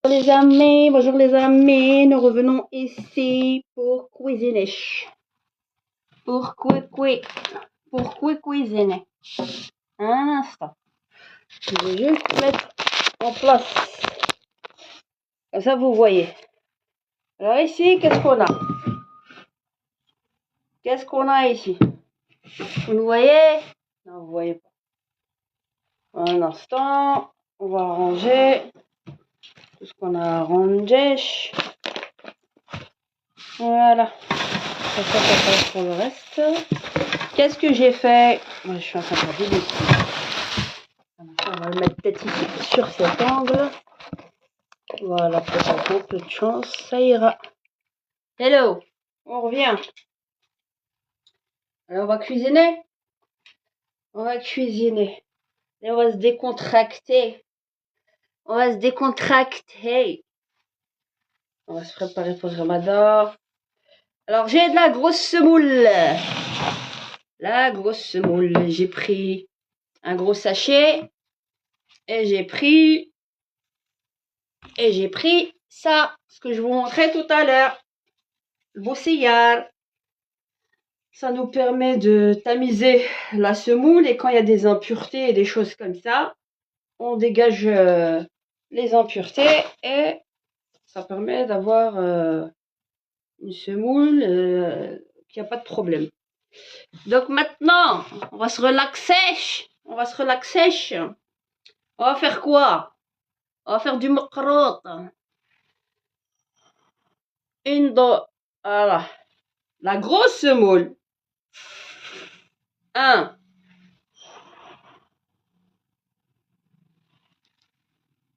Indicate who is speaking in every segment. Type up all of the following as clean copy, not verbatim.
Speaker 1: Bonjour les amis, nous revenons ici pour cuisiner. Pour cuisiner. Un instant. Je vais juste mettre en place. Comme ça vous voyez. Alors ici, qu'est-ce qu'on a? Qu'est-ce qu'on a ici? Vous nous voyez? Non, vous voyez pas. Un instant. On va ranger tout ce qu'on a rangé. Voilà. Ça pour le reste. Qu'est-ce que j'ai fait? Moi, je suis en train de regarder ici. On va le mettre peut-être ici sur cet angle. Voilà, peut-être un peu de chance, ça ira. Hello, on revient. Alors, on va cuisiner. On va cuisiner. Et on va se décontracter. On va se décontracter. On va se préparer pour le ramadan. Alors, j'ai de la grosse semoule. La grosse semoule. J'ai pris un gros sachet. Et j'ai pris ça. Ce que je vous montrais tout à l'heure. Le boussillard. Ça nous permet de tamiser la semoule et quand il y a des impuretés et des choses comme ça, on dégage les impuretés et ça permet d'avoir une semoule qui n'a pas de problème. Donc maintenant, on va se relaxer. On va se relaxer. On va faire quoi? On va faire du macarotte. Voilà. La grosse semoule. 1,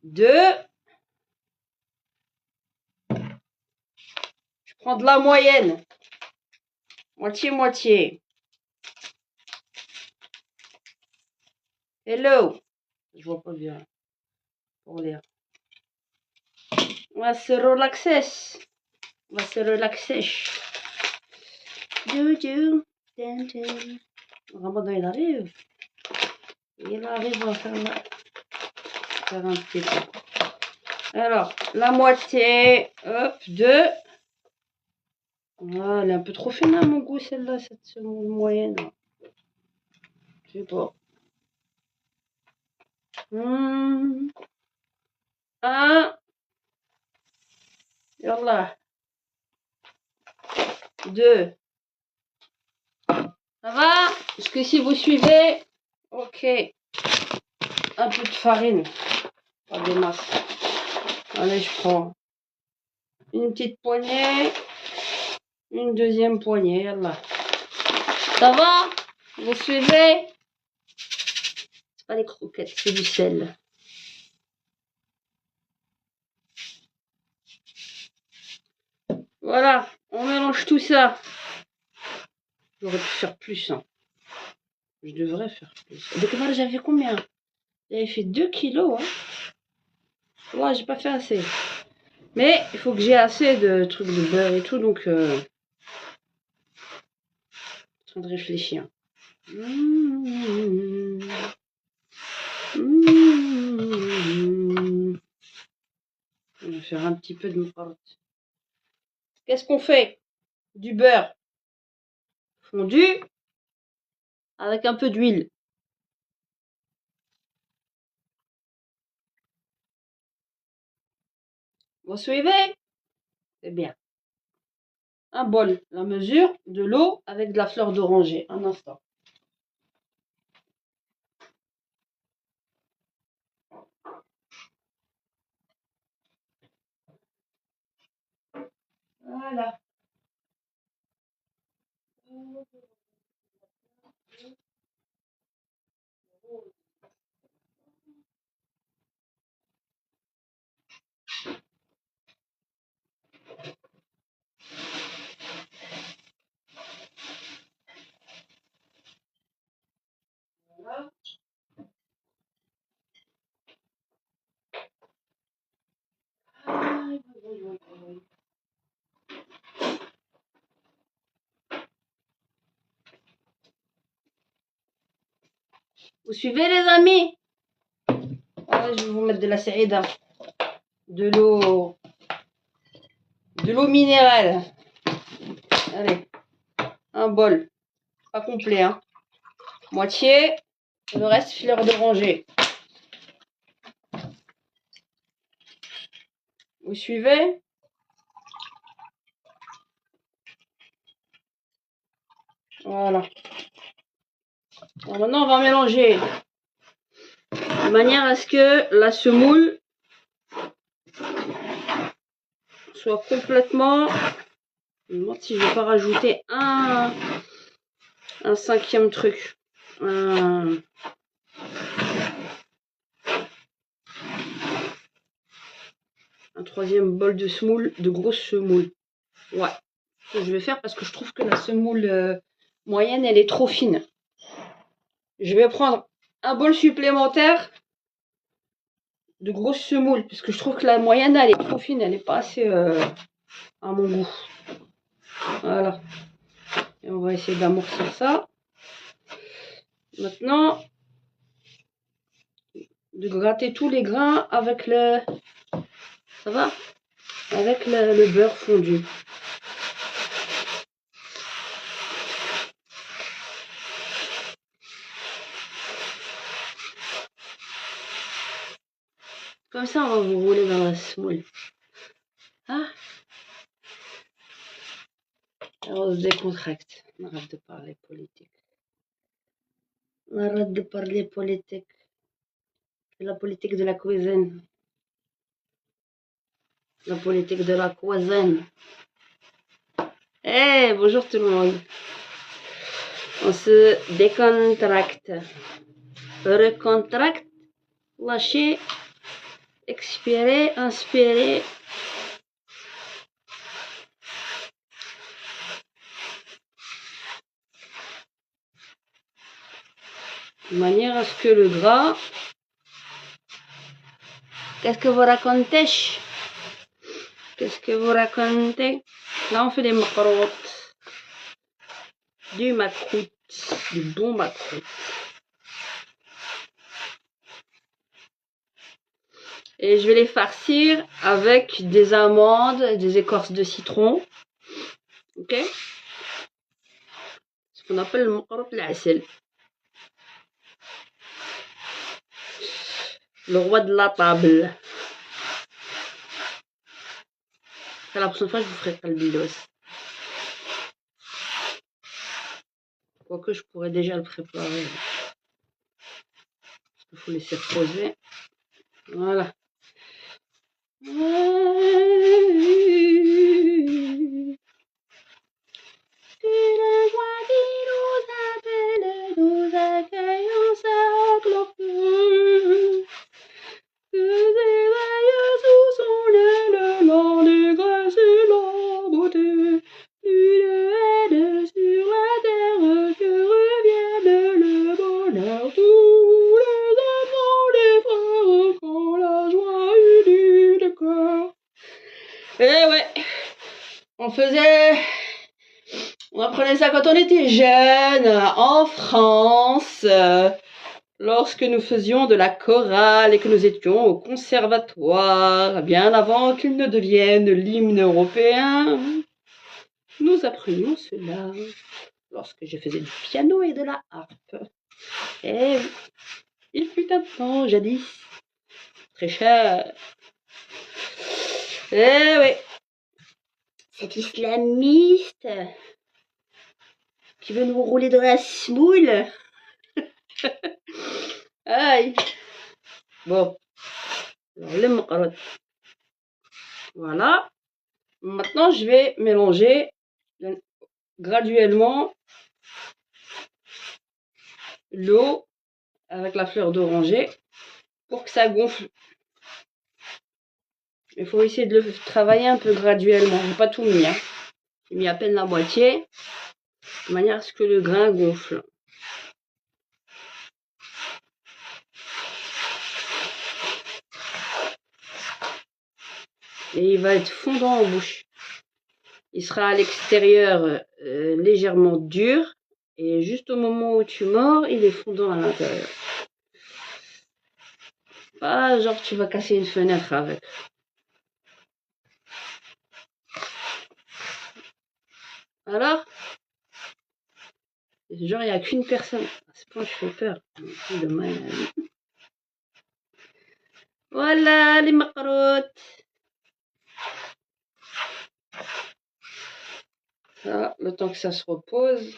Speaker 1: 2. Je prends de la moyenne. Moitié. Hello. Je vois pas bien. Pour l'air. On va se relaxer. Ramadan, il arrive. Il arrive à faire un petit peu. Alors, la moitié. Hop, 2. Voilà, elle est un peu trop fine à mon goût, celle-là, cette seconde moyenne. Je sais pas. 1. Yallah. 2. Ça va? Est-ce que si vous suivez? Ok. Un peu de farine. Pas des masses. Allez, je prends une petite poignée. Une deuxième poignée. Yallah. Ça va? Vous suivez? C'est pas des croquettes, c'est du sel. Voilà, on mélange tout ça. J'aurais pu faire plus. Hein. Je devrais faire plus. Donc là, j'avais combien? J'avais fait 2 kilos. Hein. Là, j'ai pas fait assez. Mais il faut que j'ai assez de trucs de beurre et tout. Donc, je suis en train de réfléchir. On va faire un petit peu de macarotte. Qu'est-ce qu'on fait? Du beurre fondu avec un peu d'huile. Vous suivez? C'est bien. Un bol, la mesure de l'eau avec de la fleur d'oranger. Un instant. Voilà. Voilà. Vous suivez les amis? Ouais, je vais vous mettre de la saïda. de l'eau minérale. Allez, un bol, pas complet, hein. Moitié, le reste fleur d'oranger. Vous suivez? Voilà. Alors maintenant, on va mélanger de manière à ce que la semoule soit complètement... Je me demande si je vais pas rajouter un cinquième truc. Un troisième bol de semoule, de grosse semoule. Ouais, ce que je vais faire parce que je trouve que la semoule moyenne, elle est trop fine. Je vais prendre un bol supplémentaire de grosse semoule parce que je trouve que la moyenne, elle est trop fine, elle n'est pas assez à mon goût. Voilà. Et on va essayer d'amortir ça. Maintenant, de gratter tous les grains avec le... Ça va? Avec le beurre fondu. Comme ça, on va vous rouler dans la semoule. Ah. Alors, on se décontracte. On arrête de parler politique. On arrête de parler politique. C'est la politique de la cuisine. La politique de la cuisine. Eh, bonjour tout le monde. On se décontracte. Recontracte. Lâcher. Expirer. Inspirer. De manière à ce que le gras... Qu'est-ce que vous racontez? Qu'est-ce que vous racontez? Là, on fait des macrottes. Du macroute. Du bon macroute. Et je vais les farcir avec des amandes, des écorces de citron. Ok? Ce qu'on appelle le maqrout al-asel. Le roi de la table. La prochaine fois, je vous ferai kalbilos. Quoique je pourrais déjà le préparer. Il faut laisser reposer. Voilà. Nous accueillons ça, sous son aile, l'allégresse et la beauté. Une aide sur la terre, que revienne le bonheur. Tous les enfants, les frères, quand la joie unit le cœur. Eh ouais, on apprenait ça quand on était jeune, en France. Lorsque nous faisions de la chorale et que nous étions au conservatoire, bien avant qu'il ne devienne l'hymne européen, nous apprenions cela lorsque je faisais du piano et de la harpe. Et il fut un temps jadis très cher. Eh oui, cet islamiste qui veut nous rouler dans la semoule. Aïe. Bon. Alors, le maqrout. Voilà. Maintenant, je vais mélanger graduellement l'eau avec la fleur d'oranger pour que ça gonfle. Il faut essayer de le travailler un peu graduellement. Je n'ai pas tout mis. Hein. J'ai mis à peine la moitié. De manière à ce que le grain gonfle. Et il va être fondant en bouche. Il sera à l'extérieur légèrement dur. Et juste au moment où tu mords, il est fondant à l'intérieur. Pas genre tu vas casser une fenêtre avec. Alors, genre, il n'y a qu'une personne. À ce point, je fais peur. De malade. Voilà les macarottes. Ça, le temps que ça se repose.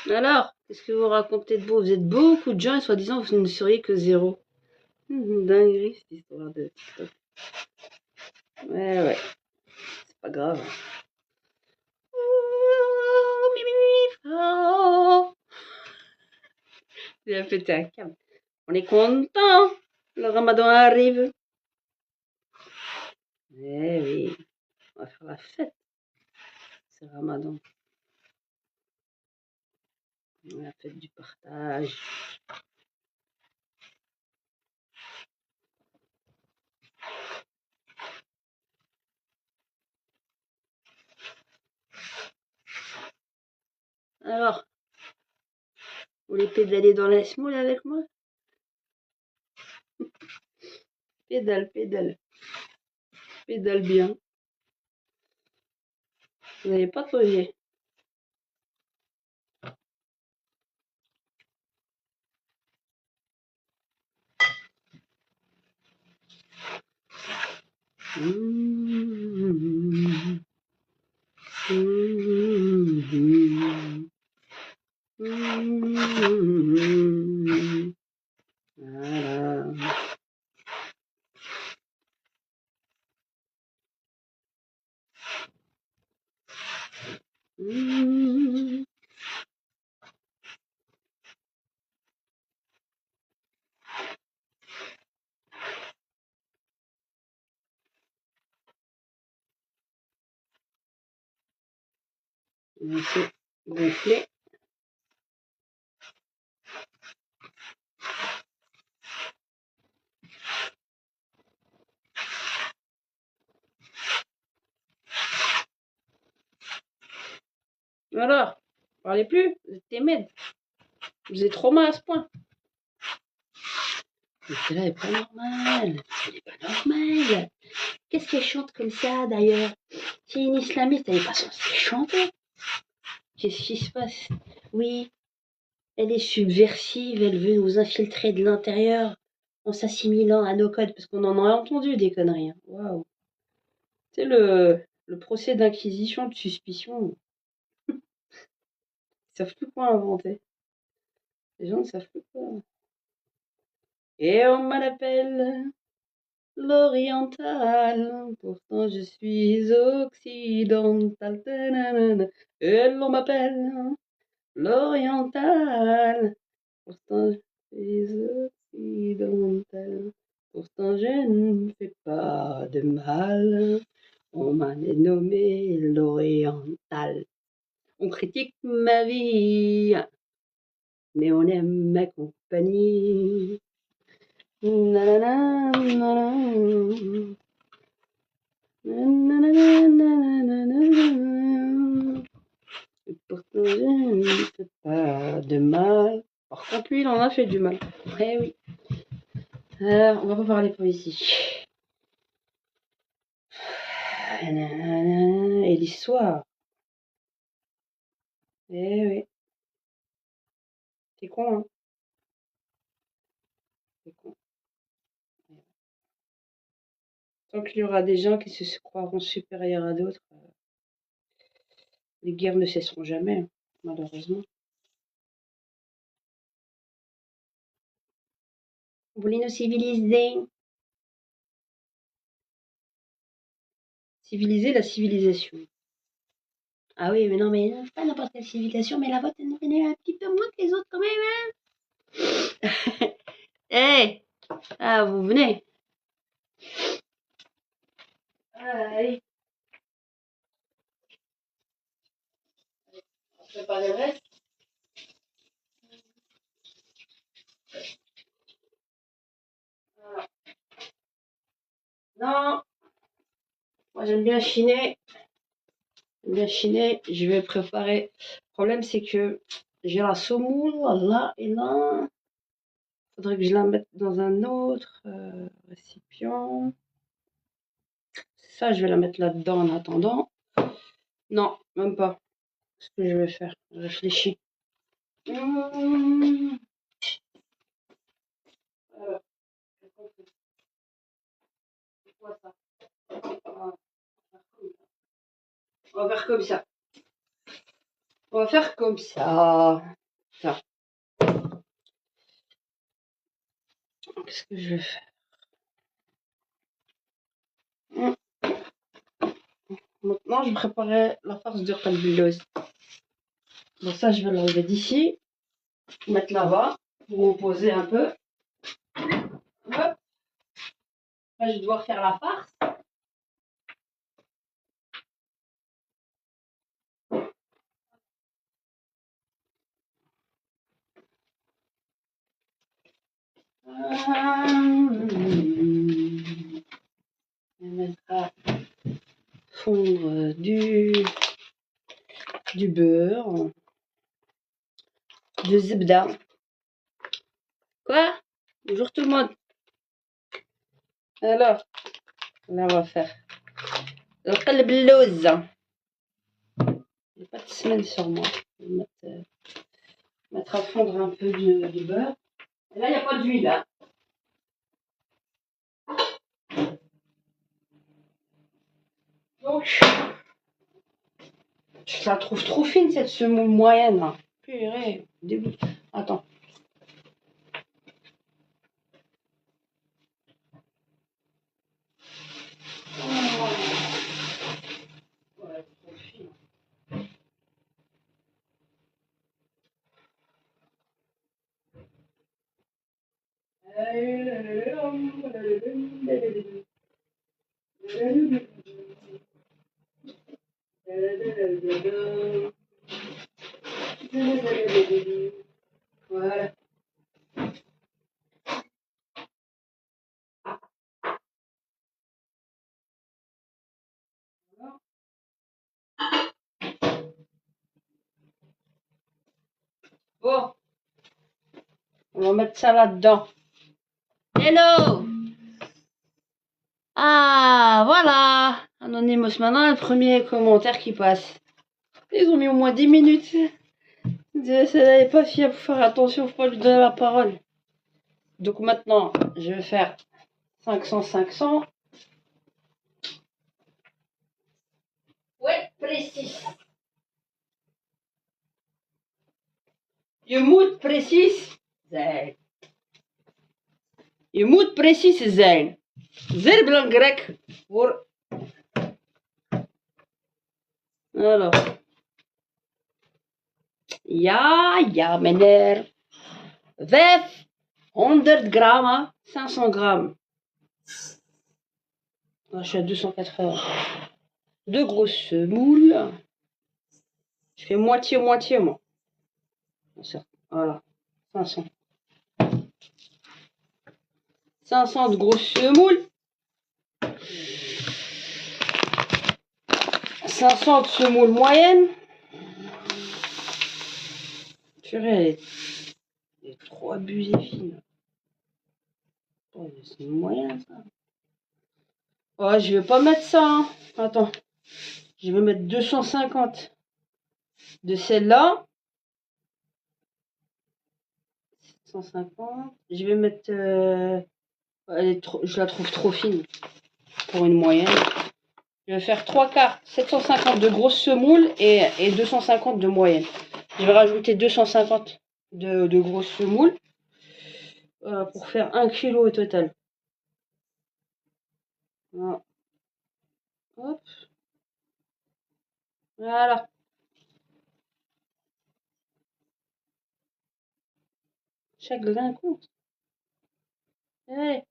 Speaker 1: Alors, qu'est-ce que vous racontez de beau? Vous êtes beaucoup de gens et soi-disant vous ne seriez que zéro. Dinguerie cette histoire de TikTok. Ouais, c'est pas grave. Il a pété un câble. On est content. Le ramadan arrive. Eh oui, on va faire la fête. C'est ramadan. La fête du partage. Alors, vous voulez pédaler dans la semoule avec moi? Pédale, pédale. Pédale bien. Vous n'allez pas creuser. Voilà. C'est gonflé. Alors, parlez plus, vous êtes timide. Vous êtes trop mal à ce point. Mais celle-là est pas normale. Elle est pas normale. Qu'est-ce qu'elle chante comme ça d'ailleurs? C'est une islamiste, elle n'est pas censée chanter. Qu'est-ce qui se passe? Oui, elle est subversive, elle veut nous infiltrer de l'intérieur en s'assimilant à nos codes, parce qu'on en a entendu des conneries. Waouh. C'est le procès d'inquisition de suspicion. Ils savent plus quoi inventer. Les gens ne savent plus quoi. Et on m'appelle l'oriental, pourtant je suis occidental. Et l'on m'appelle l'oriental, pourtant je suis occidental. Pourtant je ne fais pas de mal. On m'a nommé l'oriental. On critique ma vie, mais on aime ma compagnie. Nanana, nanana. Et pourtant je ne fais pas de mal. Par contre lui il en a fait du mal. Eh oui. Alors on va pas parler poésie. Et l'histoire. Eh oui. C'est con, hein. C'est con. Tant qu'il y aura des gens qui se croiront supérieurs à d'autres, les guerres ne cesseront jamais, hein, malheureusement. Vous voulez nous civiliser? Civiliser la civilisation. Ah oui, mais non, mais pas n'importe quelle civilisation, mais la vôtre, elle est un petit peu moins que les autres quand même, hein. Hey, ah, vous venez. Allez, on va préparer le reste. Voilà. j'aime bien chiner. Je vais préparer. Le problème, c'est que j'ai la semoule, là et là. Faudrait que je la mette dans un autre récipient. Ça, je vais la mettre là-dedans en attendant. Non, même pas. Ce que je vais faire, je réfléchis. Alors, c'est quoi ça? On va faire comme ça. On va faire comme ça. Ça. Qu'est-ce que je vais faire? Maintenant, je vais préparer la farce de qalbilouz. Donc ça, je vais l'enlever d'ici. Mettre là-bas pour me poser un peu. Hop. Là, je vais devoir faire la farce. On va mettre à fondre du beurre, de zebda. Quoi? Bonjour tout le monde. Alors, là on va faire le qalbilouz. Il n'y a pas de semaine sur moi. Je vais mettre à fondre un peu de beurre. Et là, il n'y a pas d'huile. Hein. Donc, je la trouve trop fine cette semoule moyenne. Là. Purée, dégoût. Attends. Ouais, trop fine. Voilà. Bon, on va mettre ça là-dedans. Hello! Ah, voilà! Anonymous, maintenant, le premier commentaire qui passe. Ils ont mis au moins 10 minutes. Ça n'est pas fiable, faut faire attention, faut pas lui donner la parole. Donc maintenant, je vais faire 500-500. Ouais, précis. Je moet precies zijn. Je moet precies zijn. Zeer belangrijk voor. Alors. Ja, meneer. 500 grammes, 500 grammes. Là, je suis à 280. Deux grosses moules. Je fais moitié-moitié, moi. Voilà, 500. 500 de grosses semoules. 500 de semoules moyennes. Purée, elle est trop abusée fine. Oh, c'est moyen ça. Oh, je vais pas mettre ça. Hein. Attends. Je vais mettre 250 de celle-là. 150. Je vais mettre. Je la trouve trop fine pour une moyenne. Je vais faire 3 quarts, 750 de grosses semoules et 250 de moyenne. Je vais rajouter 250 de grosses semoules pour faire 1 kg au total. Voilà. Hop. Voilà. Chaque grain compte. Allez.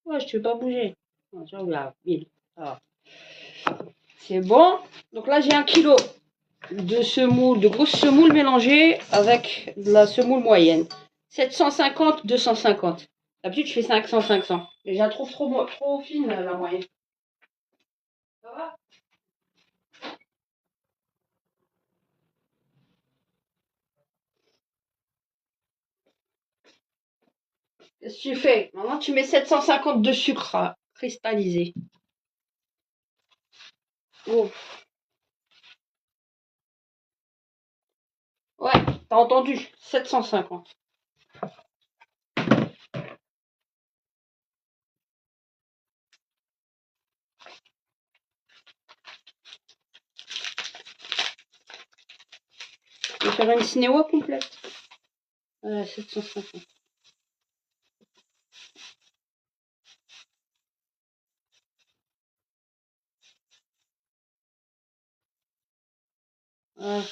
Speaker 1: Ouais, je ne veux pas bouger. C'est bon. Donc là, j'ai 1 kg de semoule, de grosses semoules mélangées avec de la semoule moyenne. 750, 250. D'habitude, je fais 500-500. Mais je la trouve trop fine, la moyenne. Ça va? Qu'est-ce que tu fais? Maintenant, tu mets 750 de sucre cristallisé. Oh. Ouais, t'as entendu? 750. Je vais faire une cinéwa complète. 750. Ouais.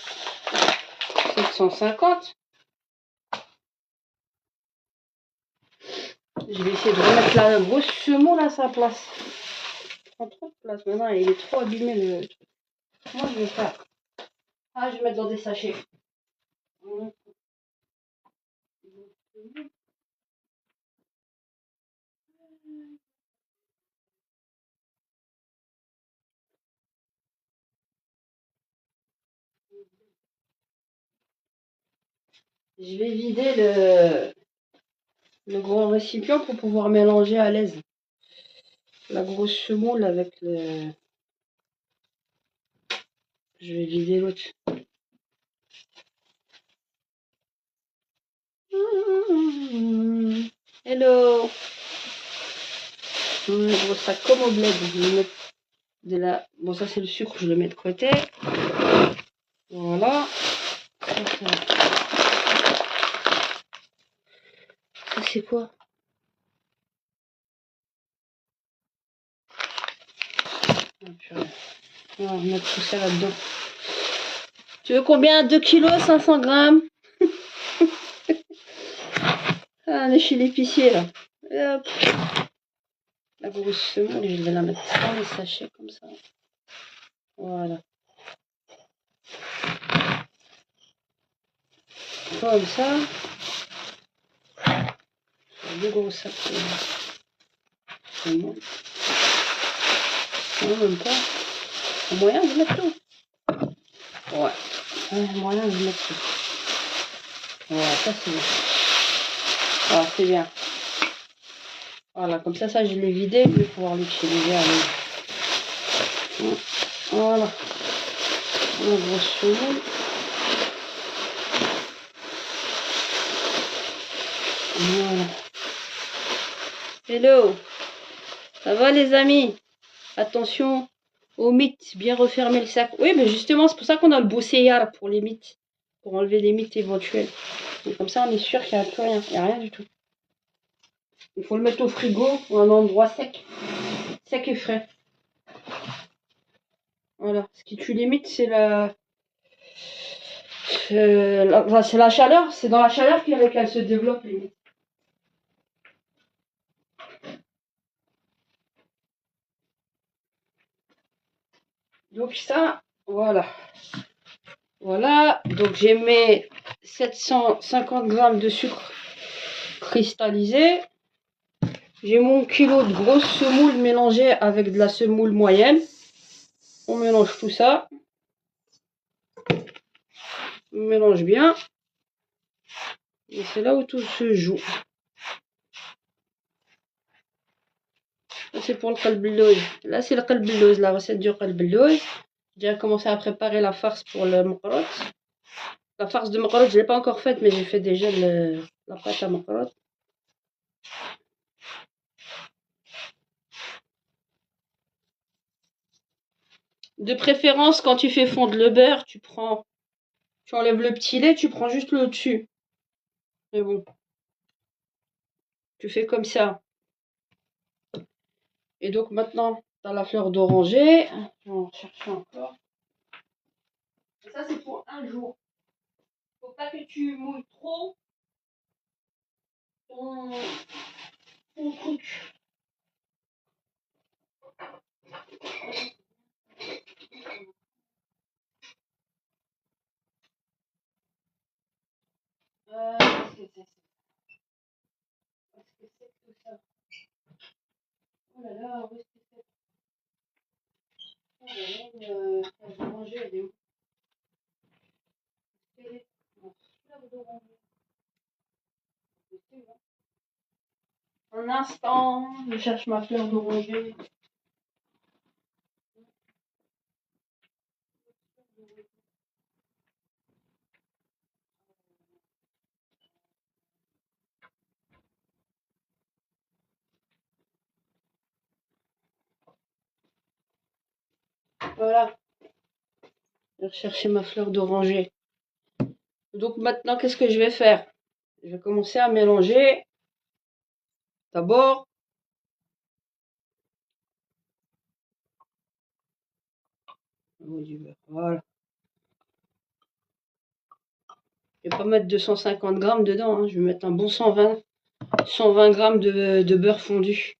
Speaker 1: 750. Je vais essayer de remettre la grosse semoule à sa place. Il prend trop de place. Maintenant, il est trop abîmé le truc. Moi, je vais faire. Ah, je vais mettre dans des sachets. Je vais vider le gros récipient pour pouvoir mélanger à l'aise la grosse semoule avec le. Je vais vider l'autre. Hello. Un gros sac comme au bled. Je vais mettre de la. Bon, ça c'est le sucre, je le mets de côté. Voilà. Ça c'est quoi? On va remettre tout ça là-dedans. Tu veux combien? 2 kilos, 500 grammes? Ah, on est chez l'épicier là. Hop. La grosse semoule, je vais la mettre dans les sachets comme ça. Voilà. Comme ça. Deux gros sacs de semoule. Non, même pas. Il y a moyen de mettre tout. Ouais. Il y a moyen de mettre tout. Voilà, ça c'est bien. Voilà, c'est bien. Voilà, comme ça je l'ai vidé, je vais pouvoir l'utiliser avec. Voilà. La grosse semoule. Voilà. Hello. Ça va les amis? Attention aux mythes, bien refermer le sac. Oui, mais justement, c'est pour ça qu'on a le bosséillard pour les mythes. Pour enlever les mythes éventuels. Et comme ça, on est sûr qu'il n'y a plus rien. Il n'y a rien du tout. Il faut le mettre au frigo ou à un endroit sec. Sec et frais. Voilà. Ce qui tue les mythes, c'est c'est la chaleur. C'est dans la chaleur qu'elle se développe, les mythes. Donc ça, voilà. Voilà. Donc j'ai mis 750 grammes de sucre cristallisé. J'ai mon kilo de grosse semoule mélangée avec de la semoule moyenne. On mélange tout ça. On mélange bien. Et c'est là où tout se joue. C'est pour le qalb. Là, c'est le qalb, la recette du qalb. J'ai déjà commencé à préparer la farce pour le mqrot. La farce de mqrot, je ne l'ai pas encore faite, mais j'ai fait déjà la pâte à mqrot. De préférence, quand tu fais fondre le beurre, tu enlèves le petit lait, tu prends juste le dessus. Mais bon, tu fais comme ça. Et donc maintenant, tu as la fleur d'oranger. Je vais en chercher encore. Et ça, c'est pour un jour. Faut pas que tu mouilles trop ton truc. c'est sec tout ça. Oh là là, où est-ce que c'est? Oh là là, la fleur d'oranger, elle est où? Elle est où? La fleur d'oranger. Un instant, je cherche ma fleur d'oranger. Voilà, je vais rechercher ma fleur d'oranger. Donc maintenant, qu'est-ce que je vais faire? Je vais commencer à mélanger. D'abord, du beurre. Voilà. Je vais pas mettre 250 grammes dedans, hein. Je vais mettre un bon 120 grammes de beurre fondu.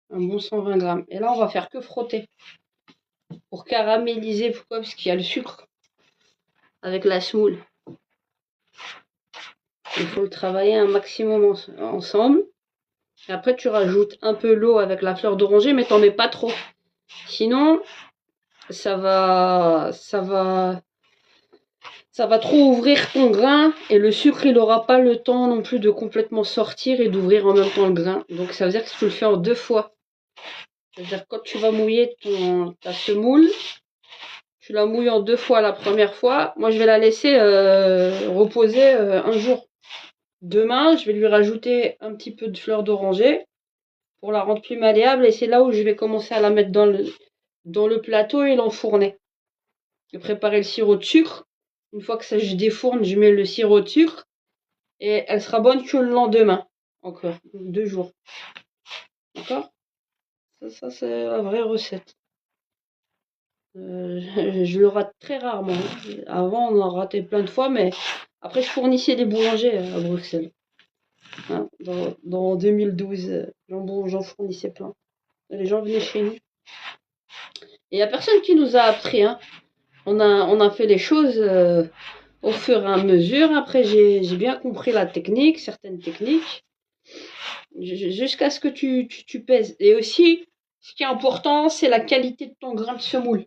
Speaker 1: Un bon 120 grammes. Et là, on va faire que frotter. Pour caraméliser, pourquoi? Parce qu'il y a le sucre avec la semoule. Il faut le travailler un maximum ensemble. Et après, tu rajoutes un peu l'eau avec la fleur d'oranger, mais t'en mets pas trop. Sinon, ça va trop ouvrir ton grain et le sucre, il n'aura pas le temps non plus de complètement sortir et d'ouvrir en même temps le grain. Donc, ça veut dire que tu le fais en 2 fois. C'est-à-dire quand tu vas mouiller ta semoule, tu la mouilles en 2 fois la première fois. Moi, je vais la laisser reposer un jour. Demain, je vais lui rajouter un petit peu de fleur d'oranger pour la rendre plus malléable. Et c'est là où je vais commencer à la mettre dans le plateau et l'enfourner. Je vais préparer le sirop de sucre. Une fois que ça, je défourne, je mets le sirop de sucre. Et elle sera bonne que le lendemain. Encore 2 jours. D'accord? Ça c'est la vraie recette. Je le rate très rarement. Avant, on en ratait plein de fois, mais après, je fournissais des boulangers à Bruxelles. Hein, dans 2012, j'en fournissais plein. Les gens venaient chez nous. Et il n'y a personne qui nous a appris. Hein. On a fait les choses au fur et à mesure. Après, j'ai bien compris la technique, certaines techniques. Jusqu'à ce que tu pèses. Et aussi, ce qui est important, c'est la qualité de ton grain de semoule.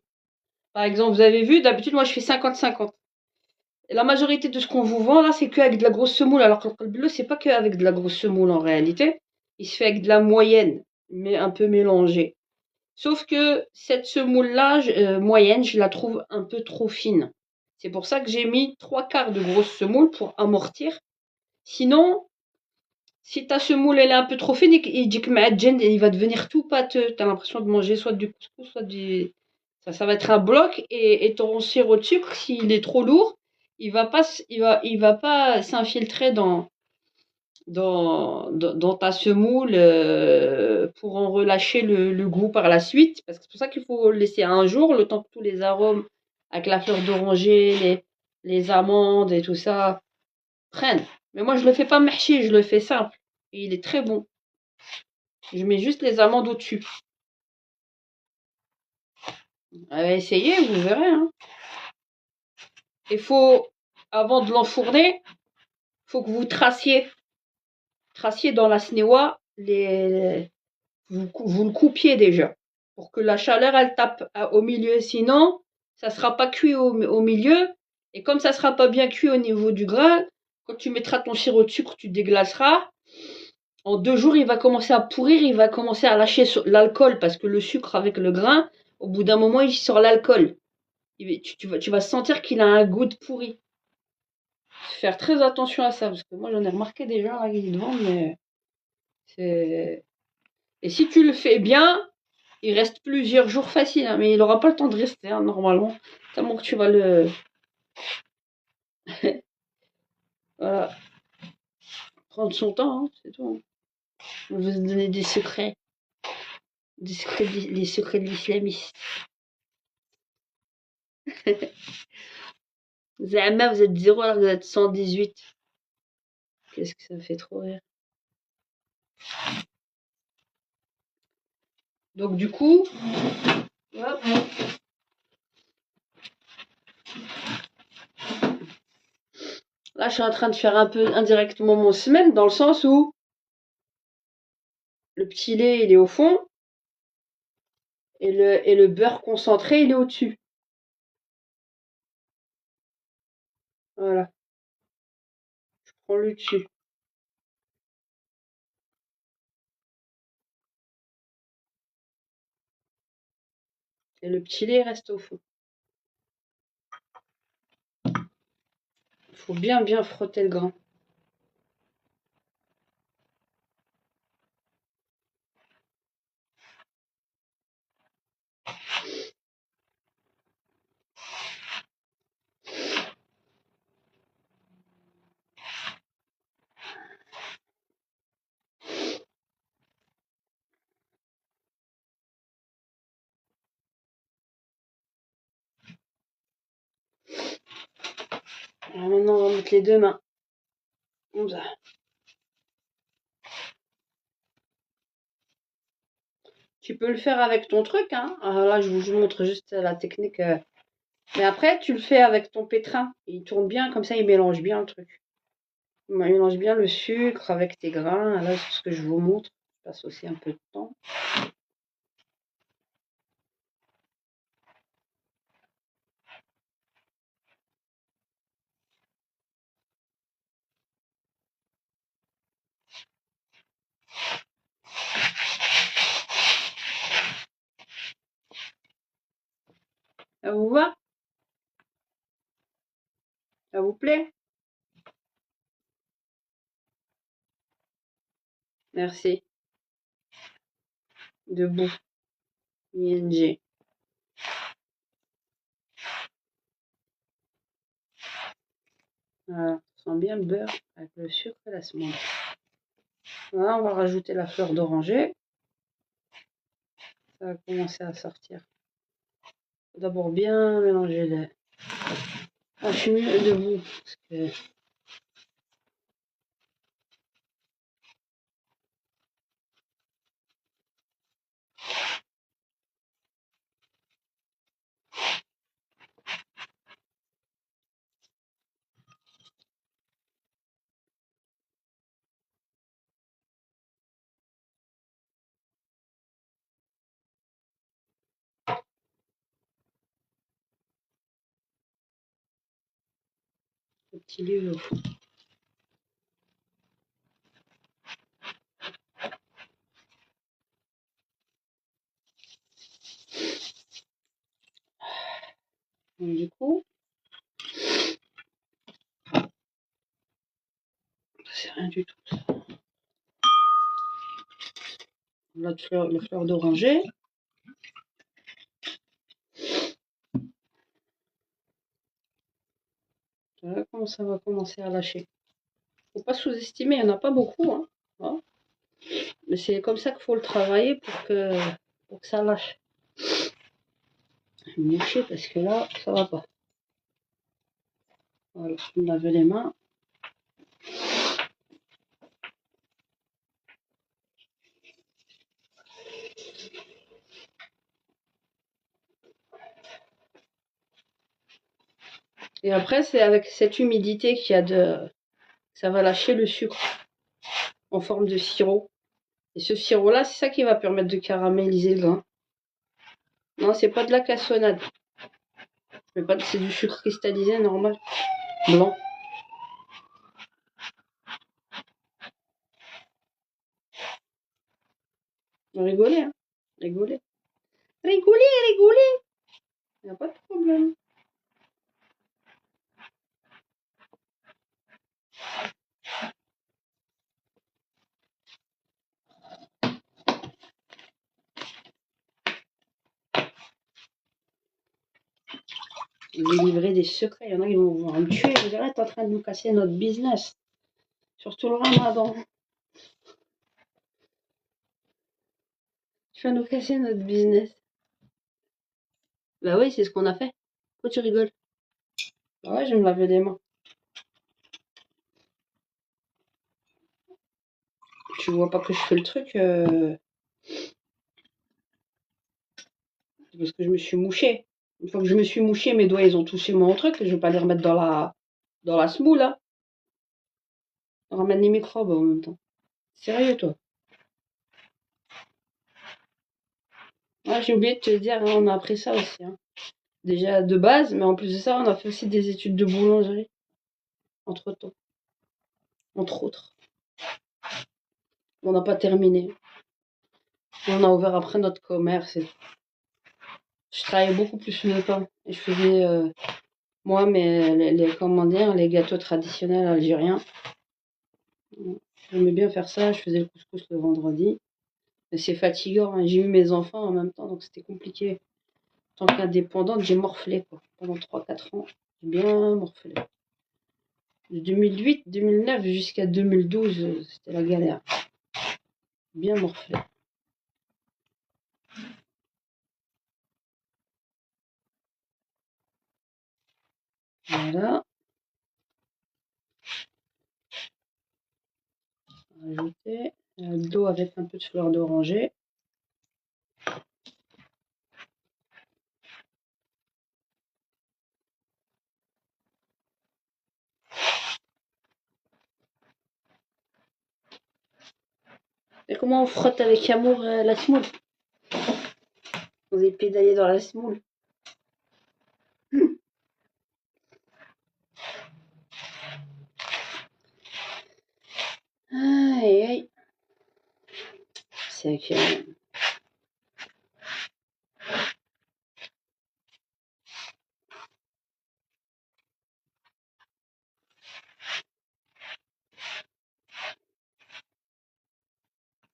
Speaker 1: Par exemple, vous avez vu, d'habitude, moi, je fais 50-50. Et la majorité de ce qu'on vous vend, là, c'est qu'avec de la grosse semoule. Alors que le bleu, c'est pas qu'avec de la grosse semoule, en réalité. Il se fait avec de la moyenne, mais un peu mélangée. Sauf que cette semoule-là, moyenne, je la trouve un peu trop fine. C'est pour ça que j'ai mis 3/4 de grosse semoule pour amortir. Sinon, si ta semoule elle est un peu trop fine, il va devenir tout pâteux. T'as l'impression de manger soit du couscous, soit du... Ça va être un bloc et ton sirop de sucre, s'il est trop lourd, il va pas s'infiltrer dans ta semoule pour en relâcher le goût par la suite. Parce que c'est pour ça qu'il faut le laisser un jour, le temps que tous les arômes avec la fleur d'oranger, les amandes et tout ça prennent. Mais moi, je le fais pas mahchi, je le fais simple. Et il est très bon. Je mets juste les amandes au-dessus. Essayez, vous verrez. Hein. Il faut, avant de l'enfourner, il faut que vous traciez dans la snewa, vous le coupiez déjà. Pour que la chaleur, elle tape au milieu. Sinon, ça ne sera pas cuit au milieu. Et comme ça ne sera pas bien cuit au niveau du grain, quand tu mettras ton sirop de sucre, tu déglaceras. En 2 jours, il va commencer à pourrir, il va commencer à lâcher l'alcool parce que le sucre avec le grain, au bout d'un moment, il sort l'alcool. Tu vas sentir qu'il a un goût de pourri. Faire très attention à ça parce que moi, j'en ai remarqué des gens là qui vendent, mais c'est... Et si tu le fais bien, il reste plusieurs jours facile, hein, mais il n'aura pas le temps de rester hein, normalement, tellement que tu vas le... voilà. Prendre son temps, hein, c'est tout. Hein. Je vais vous donner des secrets. Les secrets de l'islamiste. Zama, vous êtes 0 alors que vous êtes 118. Qu'est-ce que ça fait trop rire. Donc du coup, hop. Là je suis en train de faire un peu indirectement mon semaine dans le sens où le petit lait, il est au fond. Et le beurre concentré, il est au-dessus. Voilà. Je prends le dessus. Et le petit lait reste au fond. Il faut bien bien frotter le grain. Alors maintenant, on va mettre les deux mains. Comme ça. Tu peux le faire avec ton truc, hein. Alors là, je vous montre juste la technique. Mais après, tu le fais avec ton pétrin. Il tourne bien, comme ça, il mélange bien le truc. Il mélange bien le sucre avec tes grains. Là, c'est ce que je vous montre. Je passe aussi un peu de temps. Ça vous va? Ça vous plaît? Merci. Debout. ING. Voilà. On sent bien le beurre avec le sucre et la semoule. Voilà, on va rajouter la fleur d'oranger. Ça va commencer à sortir. Faut d'abord bien mélanger les... Ah, je suis mieux debout. Parce que... Le petit lait au fond. Donc, du coup, c'est rien du tout. La fleur d'oranger. Voilà comment ça va commencer à lâcher. Faut pas sous-estimer, il n'y en a pas beaucoup. Hein. Voilà. Mais c'est comme ça qu'il faut le travailler pour que ça lâche. Je vais me moucher parce que là, ça va pas. Voilà, je me lave les mains. Et après, c'est avec cette humidité qu'il y a de... Ça va lâcher le sucre en forme de sirop. Et ce sirop-là, c'est ça qui va permettre de caraméliser le grain. Non, c'est pas de la cassonade. C'est du sucre cristallisé normal, blanc. Rigolez, hein. Rigolez. Rigolez, rigolez. Il n'y a pas de problème. Je vais livrer des secrets. Il y en a qui vont vouloir me tuer. Je dirais, t'es en train de nous casser notre business. Surtout le ramadan. Tu vas nous casser notre business. Bah oui, c'est ce qu'on a fait. Pourquoi tu rigoles? Bah ouais, je vais me laver les mains. Tu vois pas que je fais le truc parce que je me suis mouchée. Une fois que je me suis mouchée, mes doigts ils ont touché mon truc. Je vais pas les remettre dans la semoule là. On ramène les microbes en même temps. Sérieux toi? Ouais, j'ai oublié de te dire, hein, on a appris ça aussi, hein. Déjà de base, mais en plus de ça, on a fait aussi des études de boulangerie, entre-temps, entre autres. On n'a pas terminé. On a ouvert après notre commerce. Je travaillais beaucoup plus le pain. Et je faisais, moi, comment dire, les gâteaux traditionnels algériens. J'aimais bien faire ça. Je faisais le couscous le vendredi. Mais c'est fatigant, hein. J'ai eu mes enfants en même temps, donc c'était compliqué. En tant qu'indépendante, j'ai morflé, quoi. Pendant 3-4 ans, j'ai bien morflé. De 2008-2009 jusqu'à 2012, c'était la galère. Bien morflé. Voilà. Rajouter d'eau avec un peu de fleur d'oranger. Et comment on frotte avec amour la semoule? Vous avez pédalé dans la semoule. Aïe aïe. C'est que...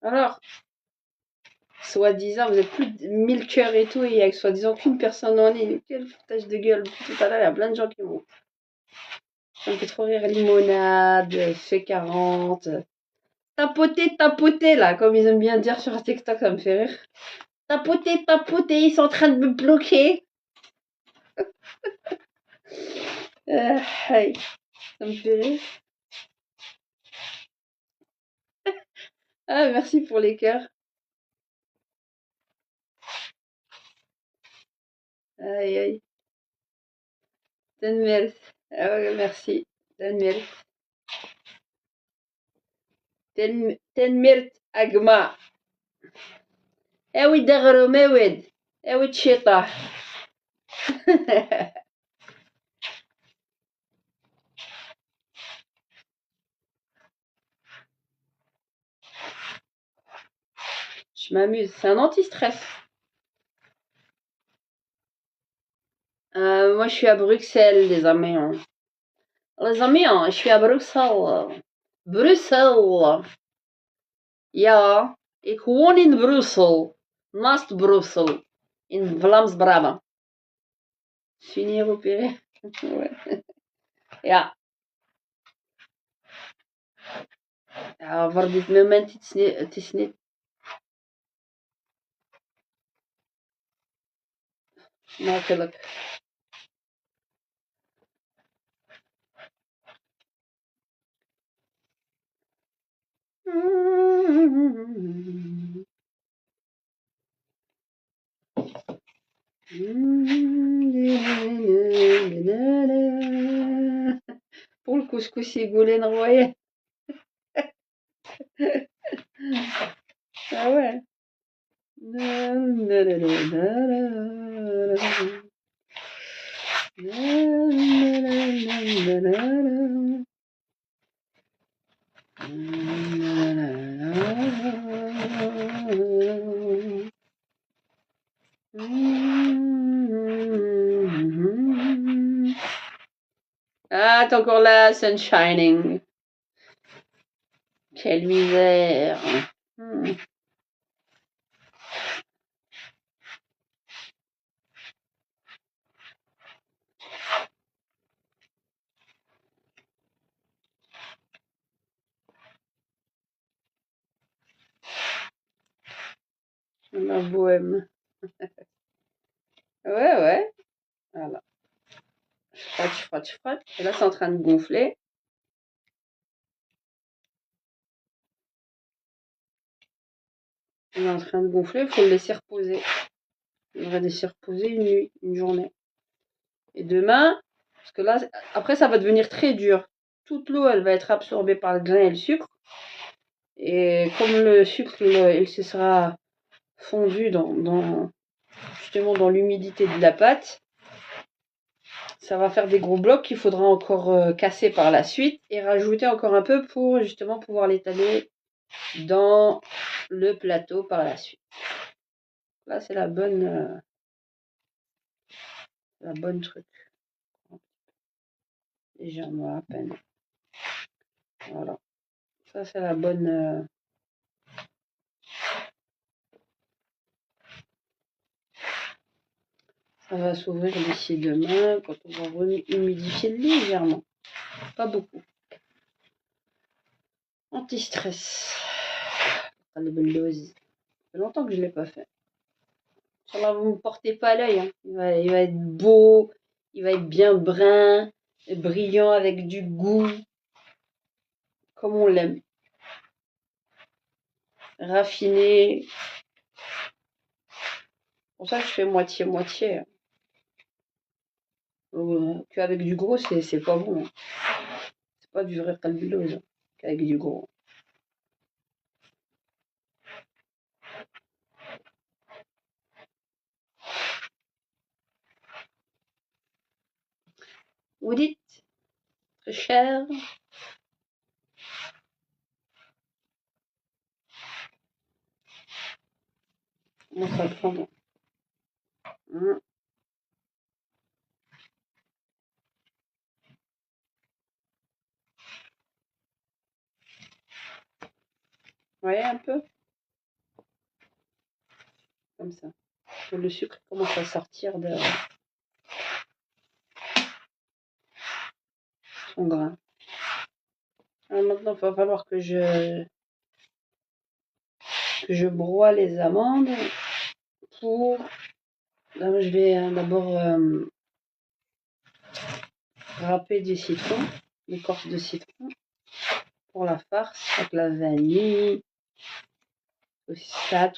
Speaker 1: Alors, soi-disant, vous êtes plus de 1000 cœurs et tout, et il y a soi-disant qu'une personne en ligne. Quel foutage de gueule. Tout à l'heure, il y a plein de gens qui montent. Ça me fait trop rire. Limonade, fait 40. Tapoter, là, comme ils aiment bien dire sur TikTok, ça me fait rire. Tapoter, ils sont en train de me bloquer. Aïe, ça me fait rire. Ah, merci pour les cœurs. Aïe, aïe. Tenmers. Ah ouais, merci. Tenmers. Tenmert أجمع. أوي دغرو مواد. أوي تشيطح. Je m'amuse. C'est un anti-stress. Moi, je suis à Bruxelles, les amis. Les amis, je suis à Bruxelles. Bruxelles. Ja, ik woon in Brussel. Naast Brussel. In Vlaams-Brabant. Je suis une européenne. Ouais. Ja. Ja, voor dit moment het is niet makkelijk. Pour le couscous Ségolène Royal. Ah ouais. Ah, t'es encore là, sun shining. Quelle misère. La bohème. Ouais, ouais. Voilà. Je frotte. Et là, c'est en train de gonfler. Il est en train de gonfler, il faut le laisser reposer. Il va laisser reposer une nuit, une journée. Et demain, parce que là, après, ça va devenir très dur. Toute l'eau, elle va être absorbée par le grain et le sucre. Et comme le sucre, il se sera fondu dans justement dans l'humidité de la pâte. Ça va faire des gros blocs qu'il faudra encore casser par la suite et rajouter encore un peu pour justement pouvoir l'étaler dans le plateau par la suite. Là, c'est la bonne truc. Légèrement à peine. Voilà. Ça, c'est la bonne... Ça va s'ouvrir d'ici demain quand on va humidifier légèrement. Pas beaucoup. Anti-stress. Ça fait longtemps que je ne l'ai pas fait. Ça vous ne me portez pas l'œil. Hein. Il va être beau. Il va être bien brun. Brillant avec du goût. Comme on l'aime. Raffiné. C'est pour ça que je fais moitié-moitié. Qu'avec du gros, c'est pas bon. Hein. C'est pas du vrai calbulose. Hein, qu'avec du gros. Vous dites? Très cher. Comment ça prend? Voyez un peu? Comme ça. Le sucre commence à sortir de son grain. Alors maintenant, il va falloir que je broie les amandes pour... Là, je vais d'abord râper du citron, l'écorce de citron pour la farce avec la vanille, tout ça.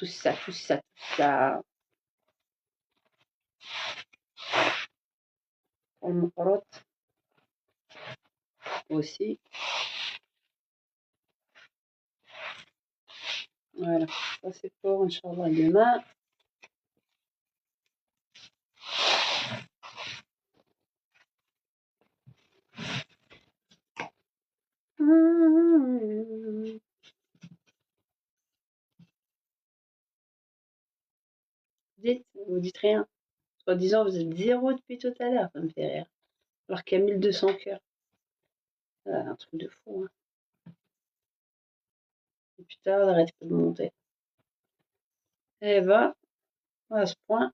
Speaker 1: Pour le carotte aussi. Voilà, ça c'est pour Inch'Allah demain. Vous dites rien. Soi-disant, vous êtes 0 depuis tout à l'heure, ça me fait rire. Alors qu'il y a 1200 cœurs. Un truc de fou. Hein. Et putain, on arrête pas de monter. Eh ben, à ce point.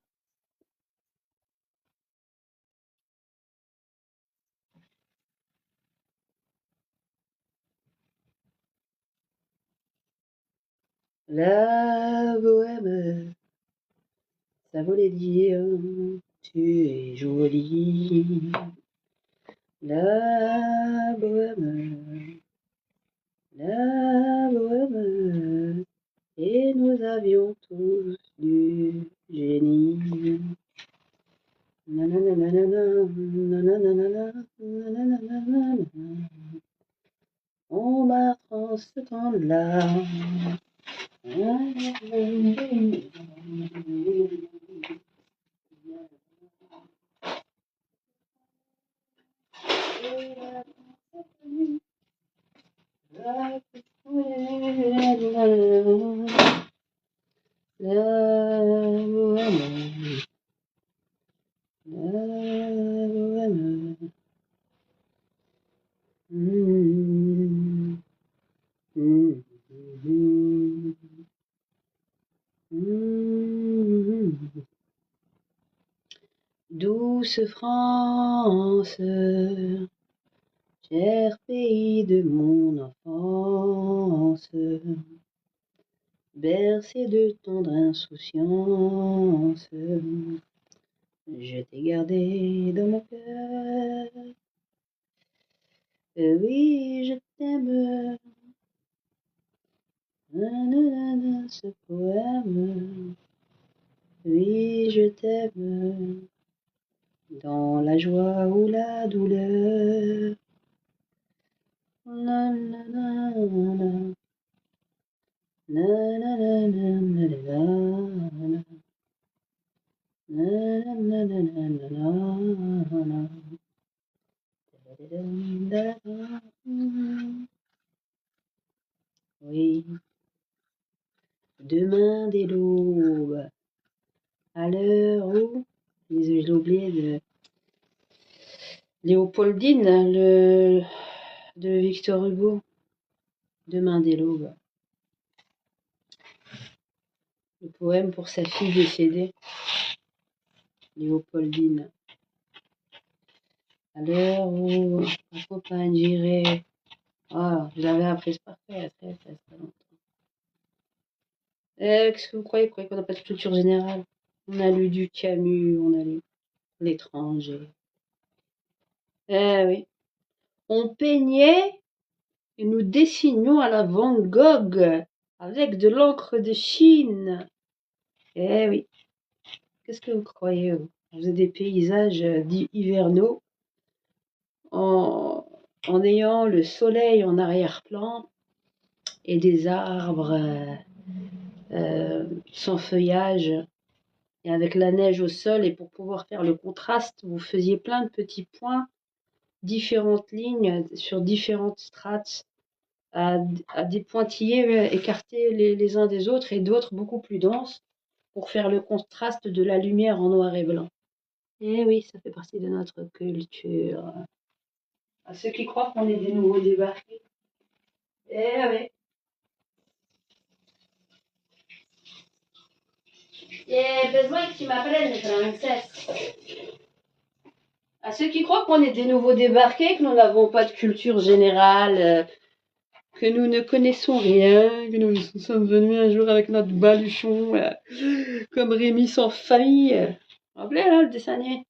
Speaker 1: La bohème, ça voulait dire tu es jolie. La bohème, et nous avions tous du génie. On m'apprend ce temps-là. Douce France, cher pays de mon enfance, bercé de tendre insouciance, je t'ai gardé dans mon cœur. Oui, je t'aime. Nanana, ce poème. Oui, je t'aime. Dans la joie ou la douleur. Nanana. Oui, demain dès l'aube, à l'heure où, j'ai oublié de Léopoldine, de Victor Hugo, demain dès l'aube, le poème pour sa fille décédée, Léopoldine. À l'heure où ma compagne j'irai. Ah, je l'avais apprise par cœur, très longtemps. Qu'est-ce que vous croyez? Vous croyez qu'on n'a pas de culture générale? On a lu du Camus, on a lu L'étranger. Eh oui. On peignait et nous dessinions à la Van Gogh avec de l'encre de Chine. Eh oui. Qu'est-ce que vous croyez, vous? On faisait des paysages dits hivernaux en, en ayant le soleil en arrière-plan et des arbres sans feuillage et avec la neige au sol. Et pour pouvoir faire le contraste, vous faisiez plein de petits points, différentes lignes sur différentes strates, à des pointillés écartés les uns des autres et d'autres beaucoup plus denses pour faire le contraste de la lumière en noir et blanc. Et oui, ça fait partie de notre culture. À ceux qui croient qu'on est des nouveaux débarqués. Eh oui. J'ai besoin que tu m'apprennes le français. À ceux qui croient qu'on est des nouveaux débarqués, que nous n'avons pas de culture générale, que nous ne connaissons rien, que nous sommes venus un jour avec notre baluchon, comme Rémi sans famille. Vous vous rappelez là, le dessin animé?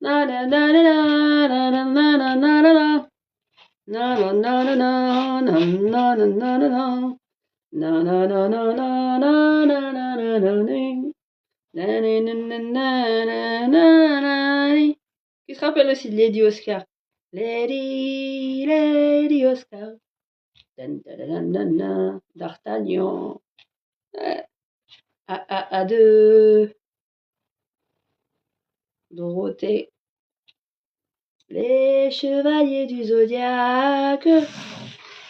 Speaker 1: Na na na na na na na na na na na. Na na na na na na na na na na na. Na na na na na na na na na na na. Na na na na na na na na. Qui se rappelle aussi de Lady Oscar? Lady Oscar. D'Artagnan. À deux. Dorothée. Les chevaliers du zodiaque.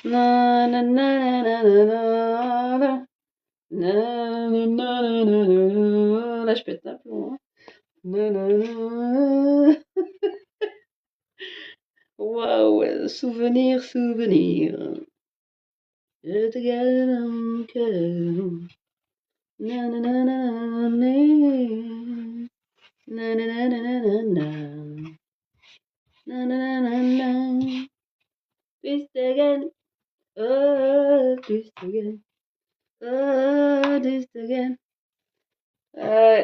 Speaker 1: Na na na na na na. Na na na na na. Là, je pète un plomb. Na na na. Waouh, souvenir, souvenir. Je te garde dans mon cœur. Na na na na na. Na na na na na na. Na na na na na. Twist again. Oh, twist again. Oh, twist again.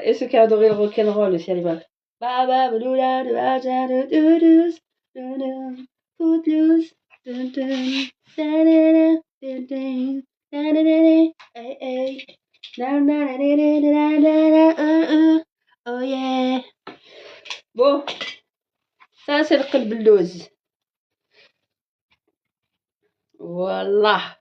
Speaker 1: Et ceux qui a adoré le rock'n'roll aussi à l'époque. Ba ba ba dou da dou da da dou dou dou. Dou dou. Footloose. Dun dun. Da da da. Dun dun. Da da da da. Hey hey. Da da da da da da da da. Oh yeah. Bon, ça c'est le قلب اللوز. Voilà.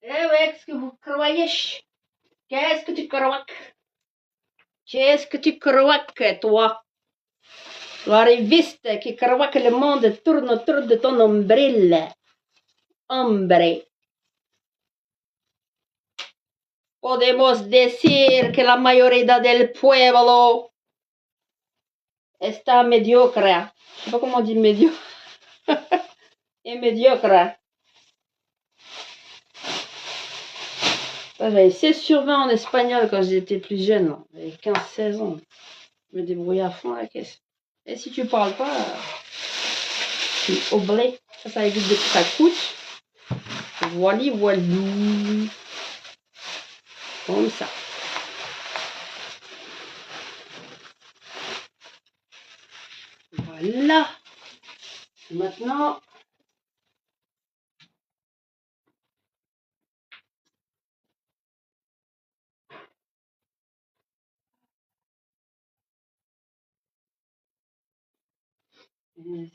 Speaker 1: Eh ouais, qu'est-ce que vous croyez? Qu'est-ce que tu crois? Qu'est-ce que tu crois que toi? L'arriviste qui croit que le monde tourne autour de ton nombril. Hombre. Podemos decir que la mayoría del pueblo está mediocre. Je sais pas comment on dit médiocre. Et médiocre. J'avais 16 sur 20 en espagnol quand j'étais plus jeune. J'avais 15-16 ans. Je me débrouillais à fond la caisse. Et si tu parles pas, tu es oblé. Ça évite de que ça coûte. Voilà, voilà. Comme ça. Voilà. Maintenant,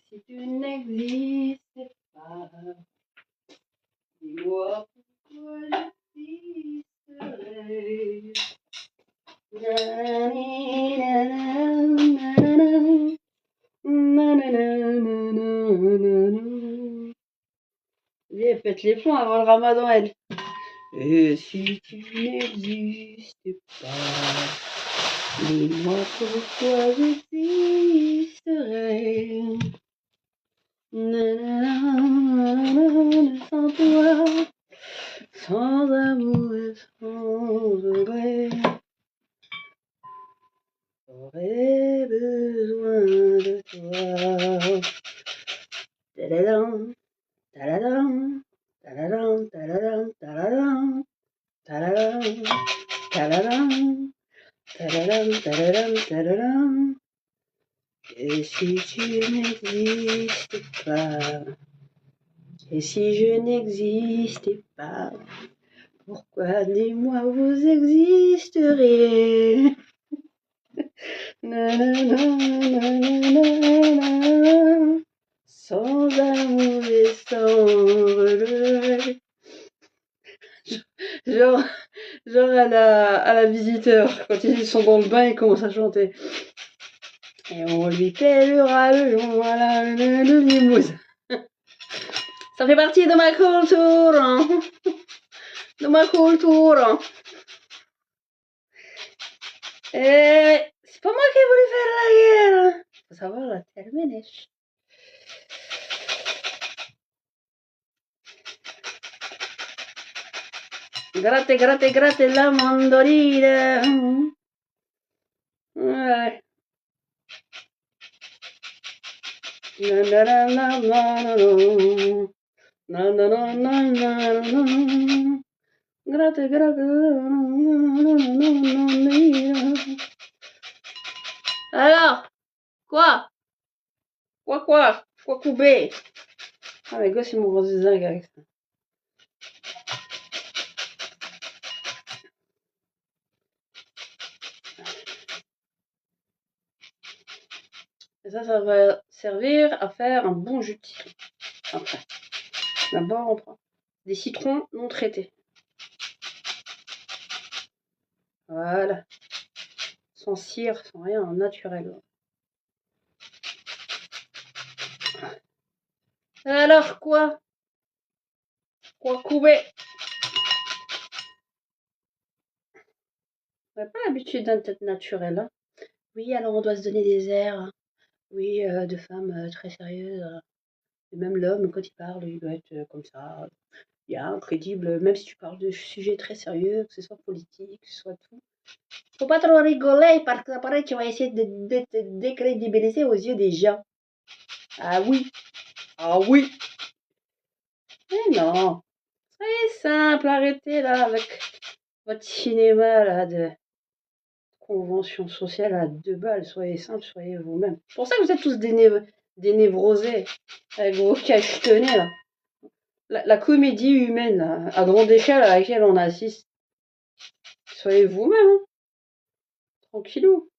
Speaker 1: si tu n'existais pas, Et elle pète les plombs avant le ramadan, elle. Et si tu n'existais pas, dis-moi pourquoi j'existerais. Sans toi, sans amour et sans regret, j'aurais besoin de toi. Tadadam, tadadam, tadadam, tadadam, tadadam, tadadam, tadadam, tadadam, tadadam, tadadam. Et si tu n'existais pas, et si je n'existais pas, pourquoi, dis-moi, vous existeriez? Sans amour et sans regret. Genre à la visiteur, quand ils sont dans le bain, ils commencent à chanter. Et on lui pèlera le jour, voilà, le limousin. Ça fait partie de ma culture, hein. De ma culture. Et c'est pas moi qui ai voulu faire la guerre. Faut savoir la terminer. Gratte, gratte, gratte la mandolina. Ouais. Gratte, gratte. Alors, quoi? Quoi? Quoi couper? Ah, mais gosses, ils m'ont rendu dingue avec ça. Et ça va servir à faire un bon jus de citron. Après, d'abord, on prend des citrons non traités. Voilà. Sans cire, sans rien, en naturel. Alors, quoi? Quoi couper? On n'a pas l'habitude d'un tête naturel. Hein. Oui, alors on doit se donner des airs. Oui, de femmes très sérieuses. Et même l'homme, quand il parle, il doit être comme ça. Il y a incrédible, même si tu parles de sujets très sérieux, que ce soit politique, que ce soit tout. Faut pas trop rigoler parce qu'après tu vas essayer de te décrédibiliser aux yeux des gens. Ah oui. Mais non. C'est simple, arrêtez là avec votre cinéma là de convention sociale à 2 balles. Soyez simple, soyez vous-même. C'est pour ça que vous êtes tous des névrosés avec vos cachetonnés là. La comédie humaine à grande échelle à laquelle on assiste. Soyez vous-même, hein. Tranquillou.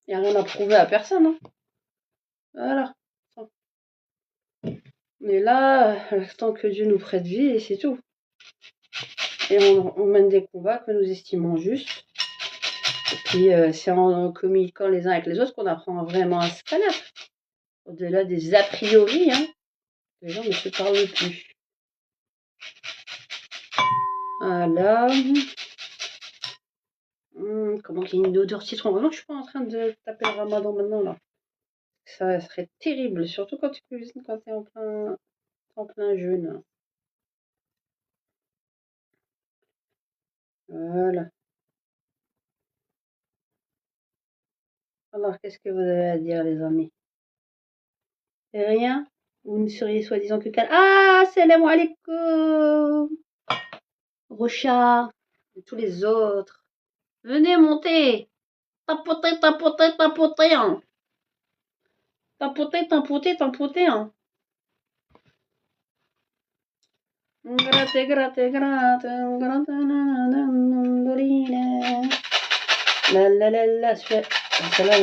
Speaker 1: Il n'y a rien à prouver à personne. Hein. Voilà. On est là, tant que Dieu nous prête vie, et c'est tout. Et on mène des combats que nous estimons justes. Et puis, c'est en communiquant les uns avec les autres qu'on apprend vraiment à se connaître. Au-delà des a priori, hein, les gens ne se parlent plus. Voilà. Comment qu'il y a une odeur de citron. Vraiment, je suis pas en train de taper le ramadan maintenant, là. Ça serait terrible, surtout quand tu cuisines, quand tu es en plein jeûne. Voilà. Alors, qu'est-ce que vous avez à dire, les amis? Rien? Vous ne seriez soi-disant que calme. Ah, salam alaikum! Rocha, et tous les autres. Venez monter! Tapotez, tapotez, tapotez! Hein. Tapotez, tapotez, tapotez! Hein. Gratte, gratte, gratte, gratte, nanana, la la la la, celle-là,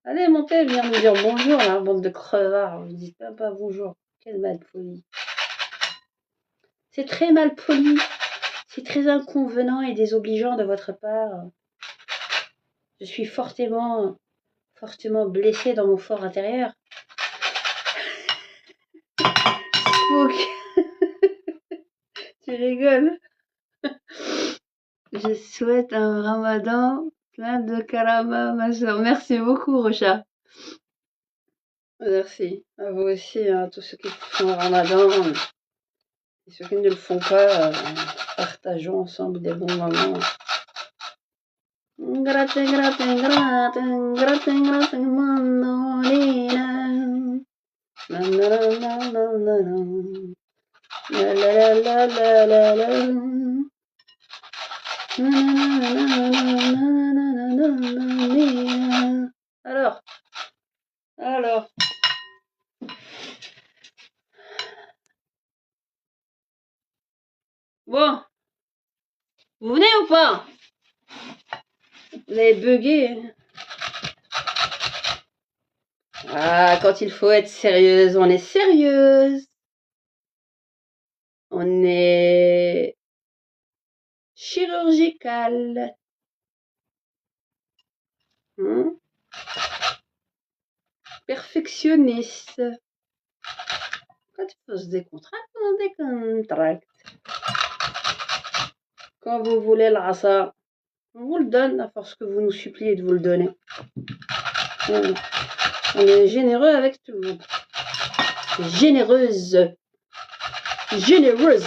Speaker 1: allez, montez, viens nous dire bonjour, là, bande de crevards. Vous ne dites même pas bonjour. Quelle malpolie. C'est très mal poli. C'est très inconvenant et désobligeant de votre part. Je suis fortement blessée dans mon fort intérieur. Spook. Tu rigoles. Je souhaite un ramadan plein de karama, ma soeur. Merci beaucoup, Rocha. Merci. À vous aussi, hein, tous ceux qui font le ramadan. Et ceux qui ne le font pas, partageons ensemble des bons moments. Gratte, gratte, gratte, gratte, gratte, mandolina. La la la la la la. La la la la la la. Alors. Bon. Vous venez ou pas? Vous avez bugué. Ah, quand il faut être sérieuse, on est sérieuse. On est chirurgical. Perfectionniste. Quand il faut se décontracter, on décontracte. Quand vous voulez le rasa, on vous le donne à force que vous nous suppliez de vous le donner. On est généreux avec tout le monde. Généreuse. Généreuse.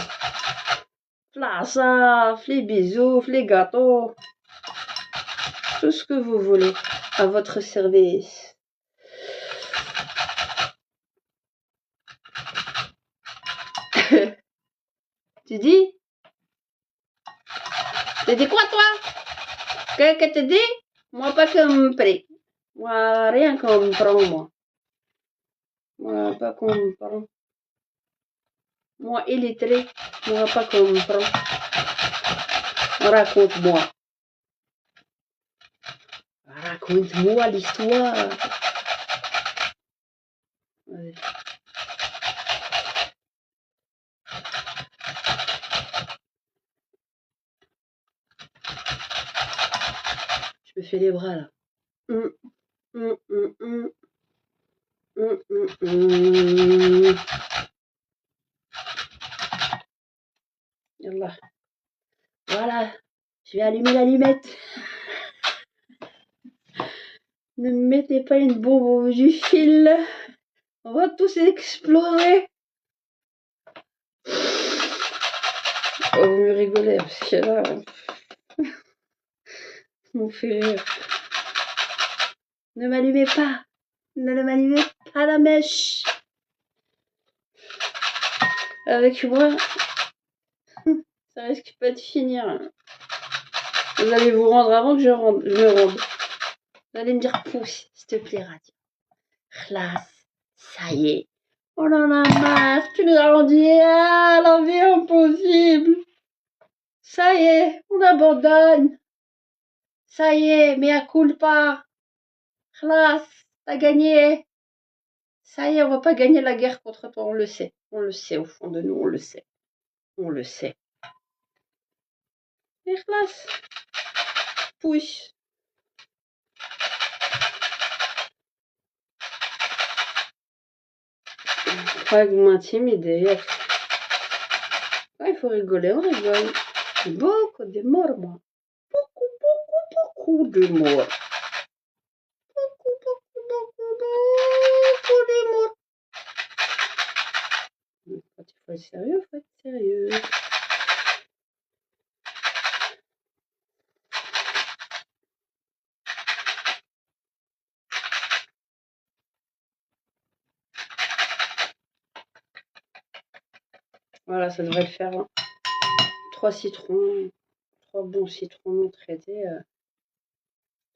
Speaker 1: Rasa, les bisous, les gâteaux. Tout ce que vous voulez à votre service. Tu dis? Tu dis quoi, toi? Que tu dis? Moi, pas compris. Moi, rien comprend, moi. Moi, pas comprend. Moi, illettré. Moi, pas comprend. Raconte-moi. Raconte-moi l'histoire. Ouais. Je me fais les bras, là. Yallah. Voilà. Je vais allumer l'allumette. Ne mettez pas une bombe au bout du fil. On va tous exploser. Oh, vous me rigolez, parce que là, on fait rire. Ne m'allumez pas. Ne m'allumez pas la mèche. Avec moi, ça risque pas de finir. Vous allez vous rendre avant que je me rende. Vous allez me dire pouce, s'il te plaît, radio. Classe, ça y est. On en a marre, tu nous as rendu la vie impossible. Ça y est, on abandonne. Ça y est, mea culpa. Classe, t'as gagné. Ça y est, on va pas gagner la guerre contre toi, on le sait. On le sait au fond de nous, on le sait. On le sait. Et classe. Pousse. Je crois que vous m'intimidez. Quand il faut rigoler, on rigole. Beaucoup d'humour, moi. Beaucoup d'humour. Beaucoup d'humour. Quand il faut être sérieux, il faut être sérieux. Voilà, ça devrait le faire. Hein. 3 citrons, 3 bons citrons non traités,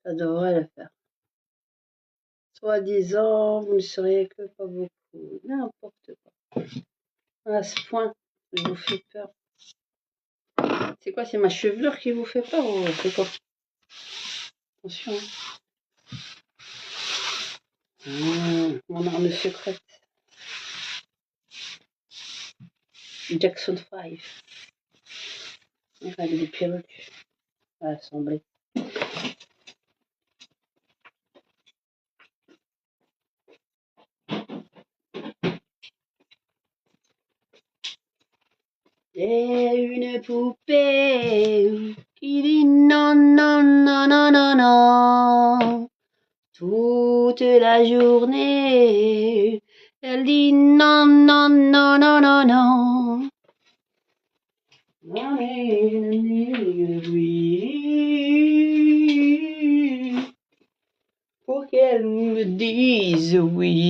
Speaker 1: ça devrait le faire. Soi-disant, vous ne seriez que pas beaucoup. N'importe quoi. À ce point, je vous fais peur. C'est quoi? C'est ma chevelure qui vous fait peur ou c'est quoi? Attention. Mon arme secrète. Jackson 5. Avec des perruques à assembler. C'est une poupée qui dit non, non, non, non, non, non. Toute la journée, elle dit non, non, non, non, non, non. Oui, pour qu'elle me dise oui.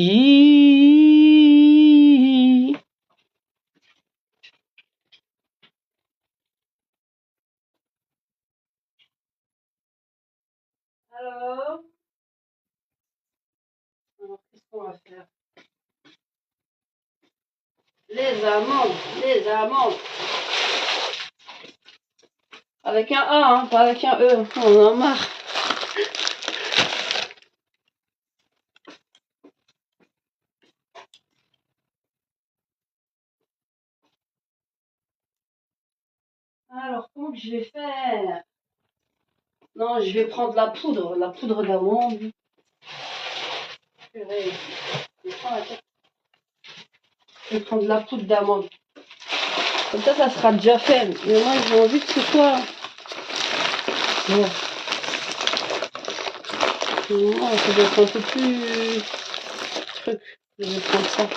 Speaker 1: Alors, qu'est-ce qu'on va faire? Les amandes, les amandes. Avec un A, hein, pas avec un E. On en a marre. Alors, comment que je vais faire? Non, je vais prendre la poudre d'amande. Purée, je vais prendre la poudre d'amande. Comme ça sera déjà fait. Mais moi, j'ai envie que ce soit... Bon. Non, ça doit être un peu plus... truc. Je vais prendre ça.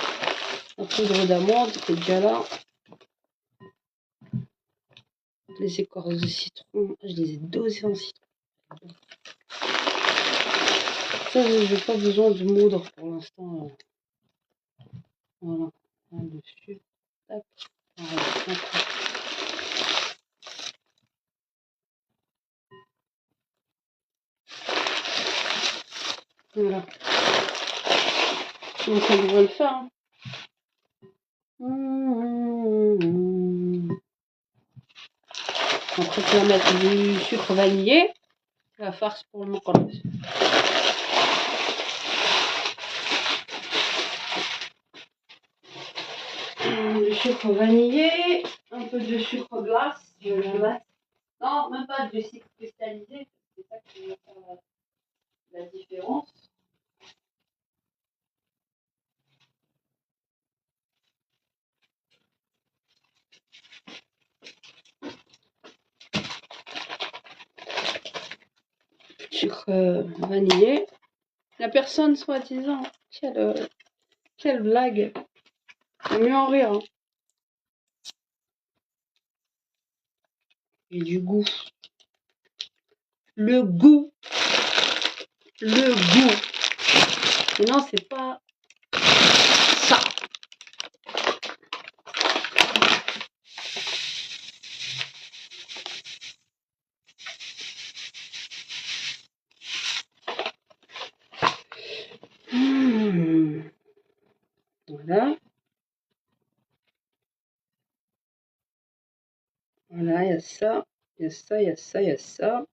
Speaker 1: La poudre d'amande, qui est déjà là. Les écorces de citron. Je les ai dosées en citron. Ça, je n'ai pas besoin de moudre pour l'instant. Voilà. Là-dessus. Tac. Voilà. Donc ça devrait le faire. Hein. Après, tu vas mettre du sucre vanillé. La farce pour le mokolos. Du sucre vanillé, un peu de sucre glace, je vais mettre. Non, même pas de sucre cristallisé, c'est ça qui va faire la différence. Sucre vanillé. La personne, soi-disant, quelle blague. C'est mieux en rire. Hein. Et du goût. Le goût. Le goût. Mais non, c'est pas ça. Voilà. Voilà, il y a ça. Il y a ça, il y a ça, il y a ça.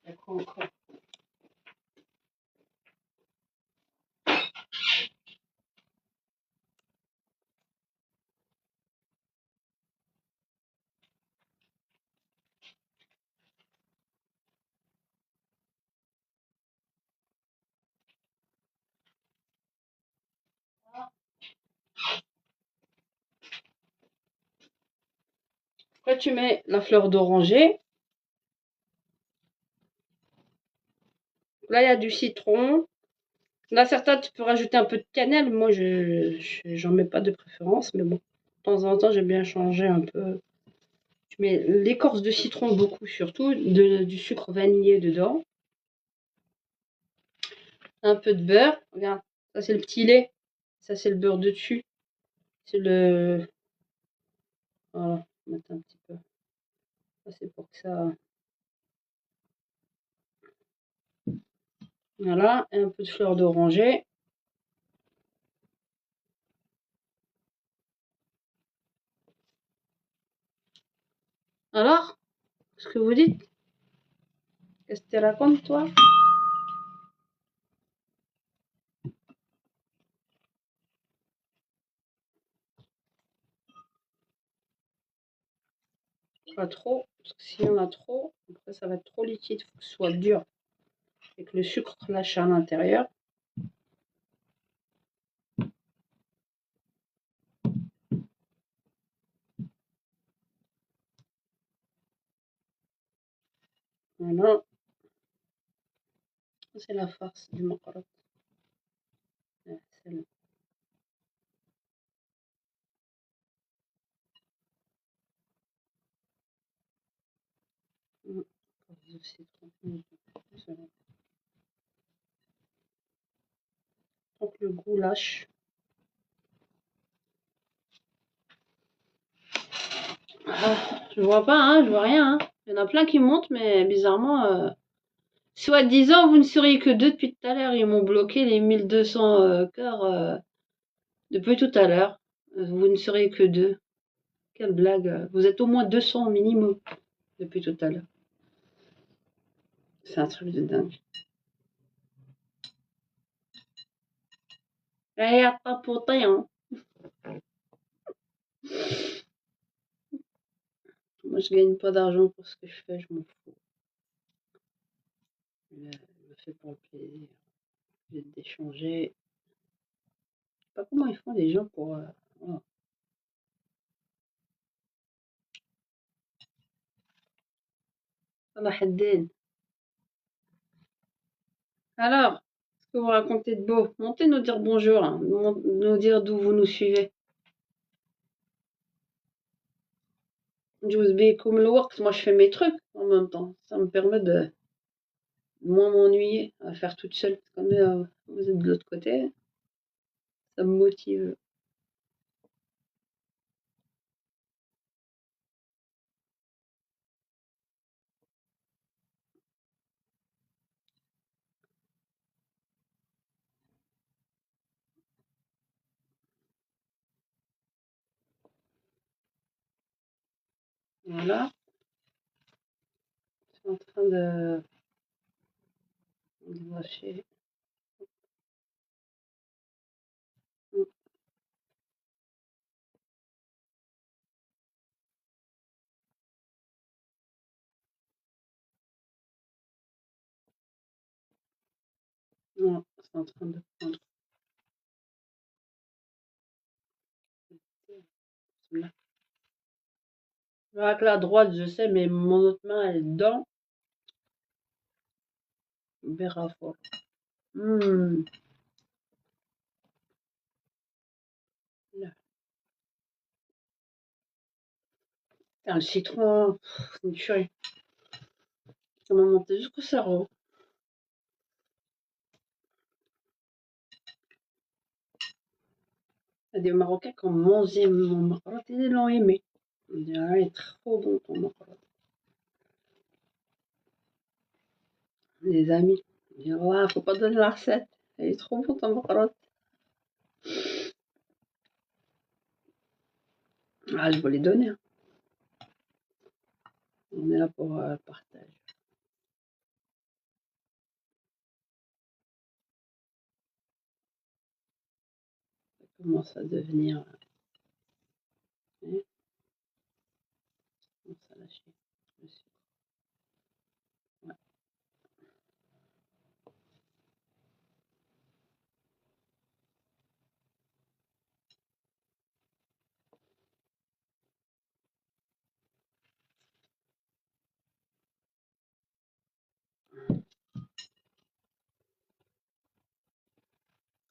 Speaker 1: Il y a quoi encore? Après, tu mets la fleur d'oranger. Là, il y a du citron. Là, certains, tu peux rajouter un peu de cannelle. Moi, j'en mets pas de préférence. Mais bon, de temps en temps, j'aime bien changer un peu. Tu mets l'écorce de citron, beaucoup surtout. Du sucre vanillé dedans. Un peu de beurre. Regarde, ça, c'est le petit lait. Ça, c'est le beurre de dessus. C'est le... Voilà, on va mettre un petit peu. Ça, c'est pour que ça... Voilà, et un peu de fleur d'oranger. Alors, ce que vous dites? Qu'est-ce que tu racontes, toi? Pas trop, parce que si on a trop, après ça va être trop liquide, il faut que ce soit dur et que le sucre lâche à l'intérieur. Voilà, c'est la farce du macarotte. Tant que le goût lâche. Ah, je vois pas, hein, je vois rien. Hein. Il y en a plein qui montent, mais bizarrement, soi-disant, vous ne seriez que deux depuis tout à l'heure. Ils m'ont bloqué les 1200 cœurs depuis tout à l'heure. Vous ne seriez que deux. Quelle blague. Vous êtes au moins 200 au minimum depuis tout à l'heure. C'est un truc de dingue. Eh, à papoter, hein. Moi, je gagne pas d'argent pour ce que je fais, je m'en fous. Je le fais pour le plaisir. J'ai d'échanger. Je sais pas comment ils font les gens pour. Voilà. Allah haddin. Alors, ce que vous racontez de beau, montez nous dire bonjour, hein, nous dire d'où vous nous suivez. Comme le work, moi je fais mes trucs en même temps. Ça me permet de moins m'ennuyer à faire toute seule. Comme vous êtes de l'autre côté, ça me motive. Voilà, je suis en train de vacher. Non, c'est en train de prendre. Avec la droite, je sais, mais mon autre main, elle est dedans. On verra fort. Un citron, c'est une tuerie. Ça m'a monté jusqu'au cerveau. Il y a des Marocains qui ont mangé mon macarotte et ils l'ont aimé. Ils disent, ah, il est trop bon ton macarotte. Les amis, ils disent, ouais, faut pas donner la recette. Il est trop bon ton macarotte. Ah, je vais les donner. Hein. On est là pour le partage. Ça commence à devenir. Ça commence à lâcher. Ouais.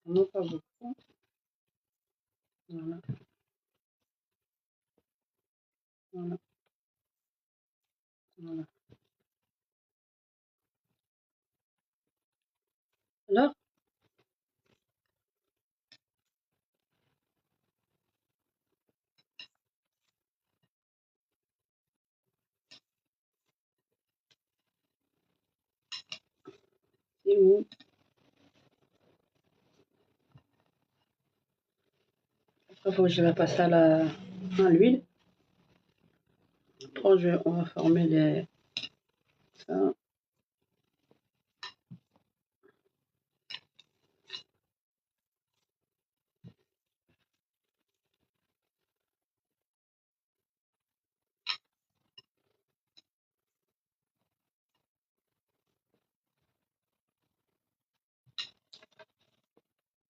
Speaker 1: Non, pas beaucoup. Voilà. Voilà. Voilà. Alors, c'est où? Après, il faut que je la passe à l'huile. Après, on va former les. Ça.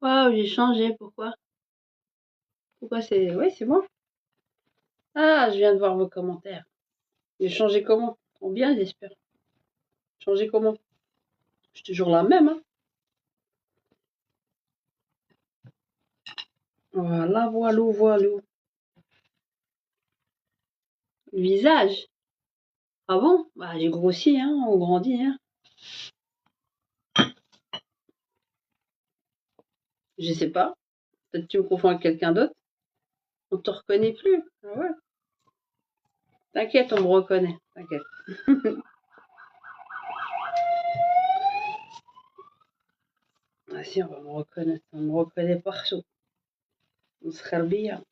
Speaker 1: Waouh, j'ai changé, pourquoi? Pourquoi c'est... Ouais, c'est bon. Ah, je viens de voir vos commentaires. J'ai changé comment? En bien, j'espère. Changé comment? Je suis toujours la même, hein. Voilà, voilou, voilou. Le visage. Ah bon? Bah, j'ai grossi, hein, on grandit, hein. Je sais pas. Peut-être que tu me confonds avec quelqu'un d'autre. On te reconnaît plus. Ah ouais. T'inquiète, on me reconnaît. T'inquiète. Ah si, on va me reconnaître. On me reconnaît partout. On serait bien.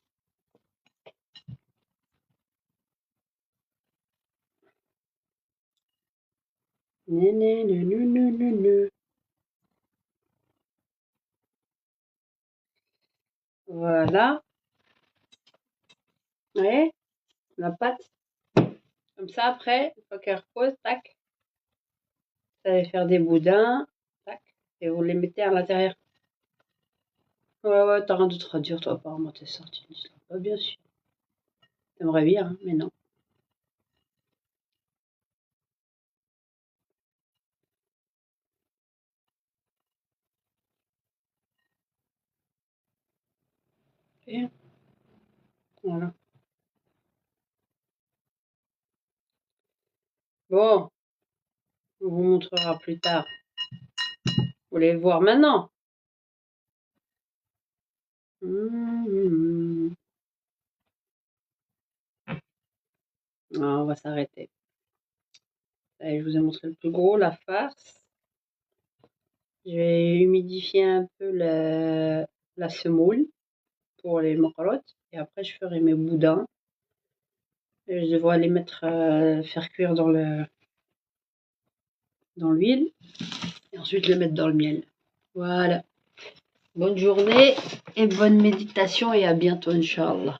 Speaker 1: Voilà. Ouais, la pâte. Comme ça, après, une fois qu'elle repose, tac, vous allez faire des boudins, tac, et vous les mettez à l'intérieur. Ouais, ouais, t'as rien d'autre à dire, toi, apparemment, t'es sorti de l'islam. Pas bien sûr. T'aimerais bien, hein, mais non. Et voilà. Bon, on vous montrera plus tard. Vous voulez le voir maintenant? Ah, on va s'arrêter. Allez, je vous ai montré le plus gros, la farce. Je vais humidifier un peu la semoule pour les macarottes. Et après, je ferai mes boudins. Et je devrais les mettre, faire cuire dans l'huile. Et ensuite, les mettre dans le miel. Voilà. Bonne journée et bonne méditation et à bientôt, Inch'Allah.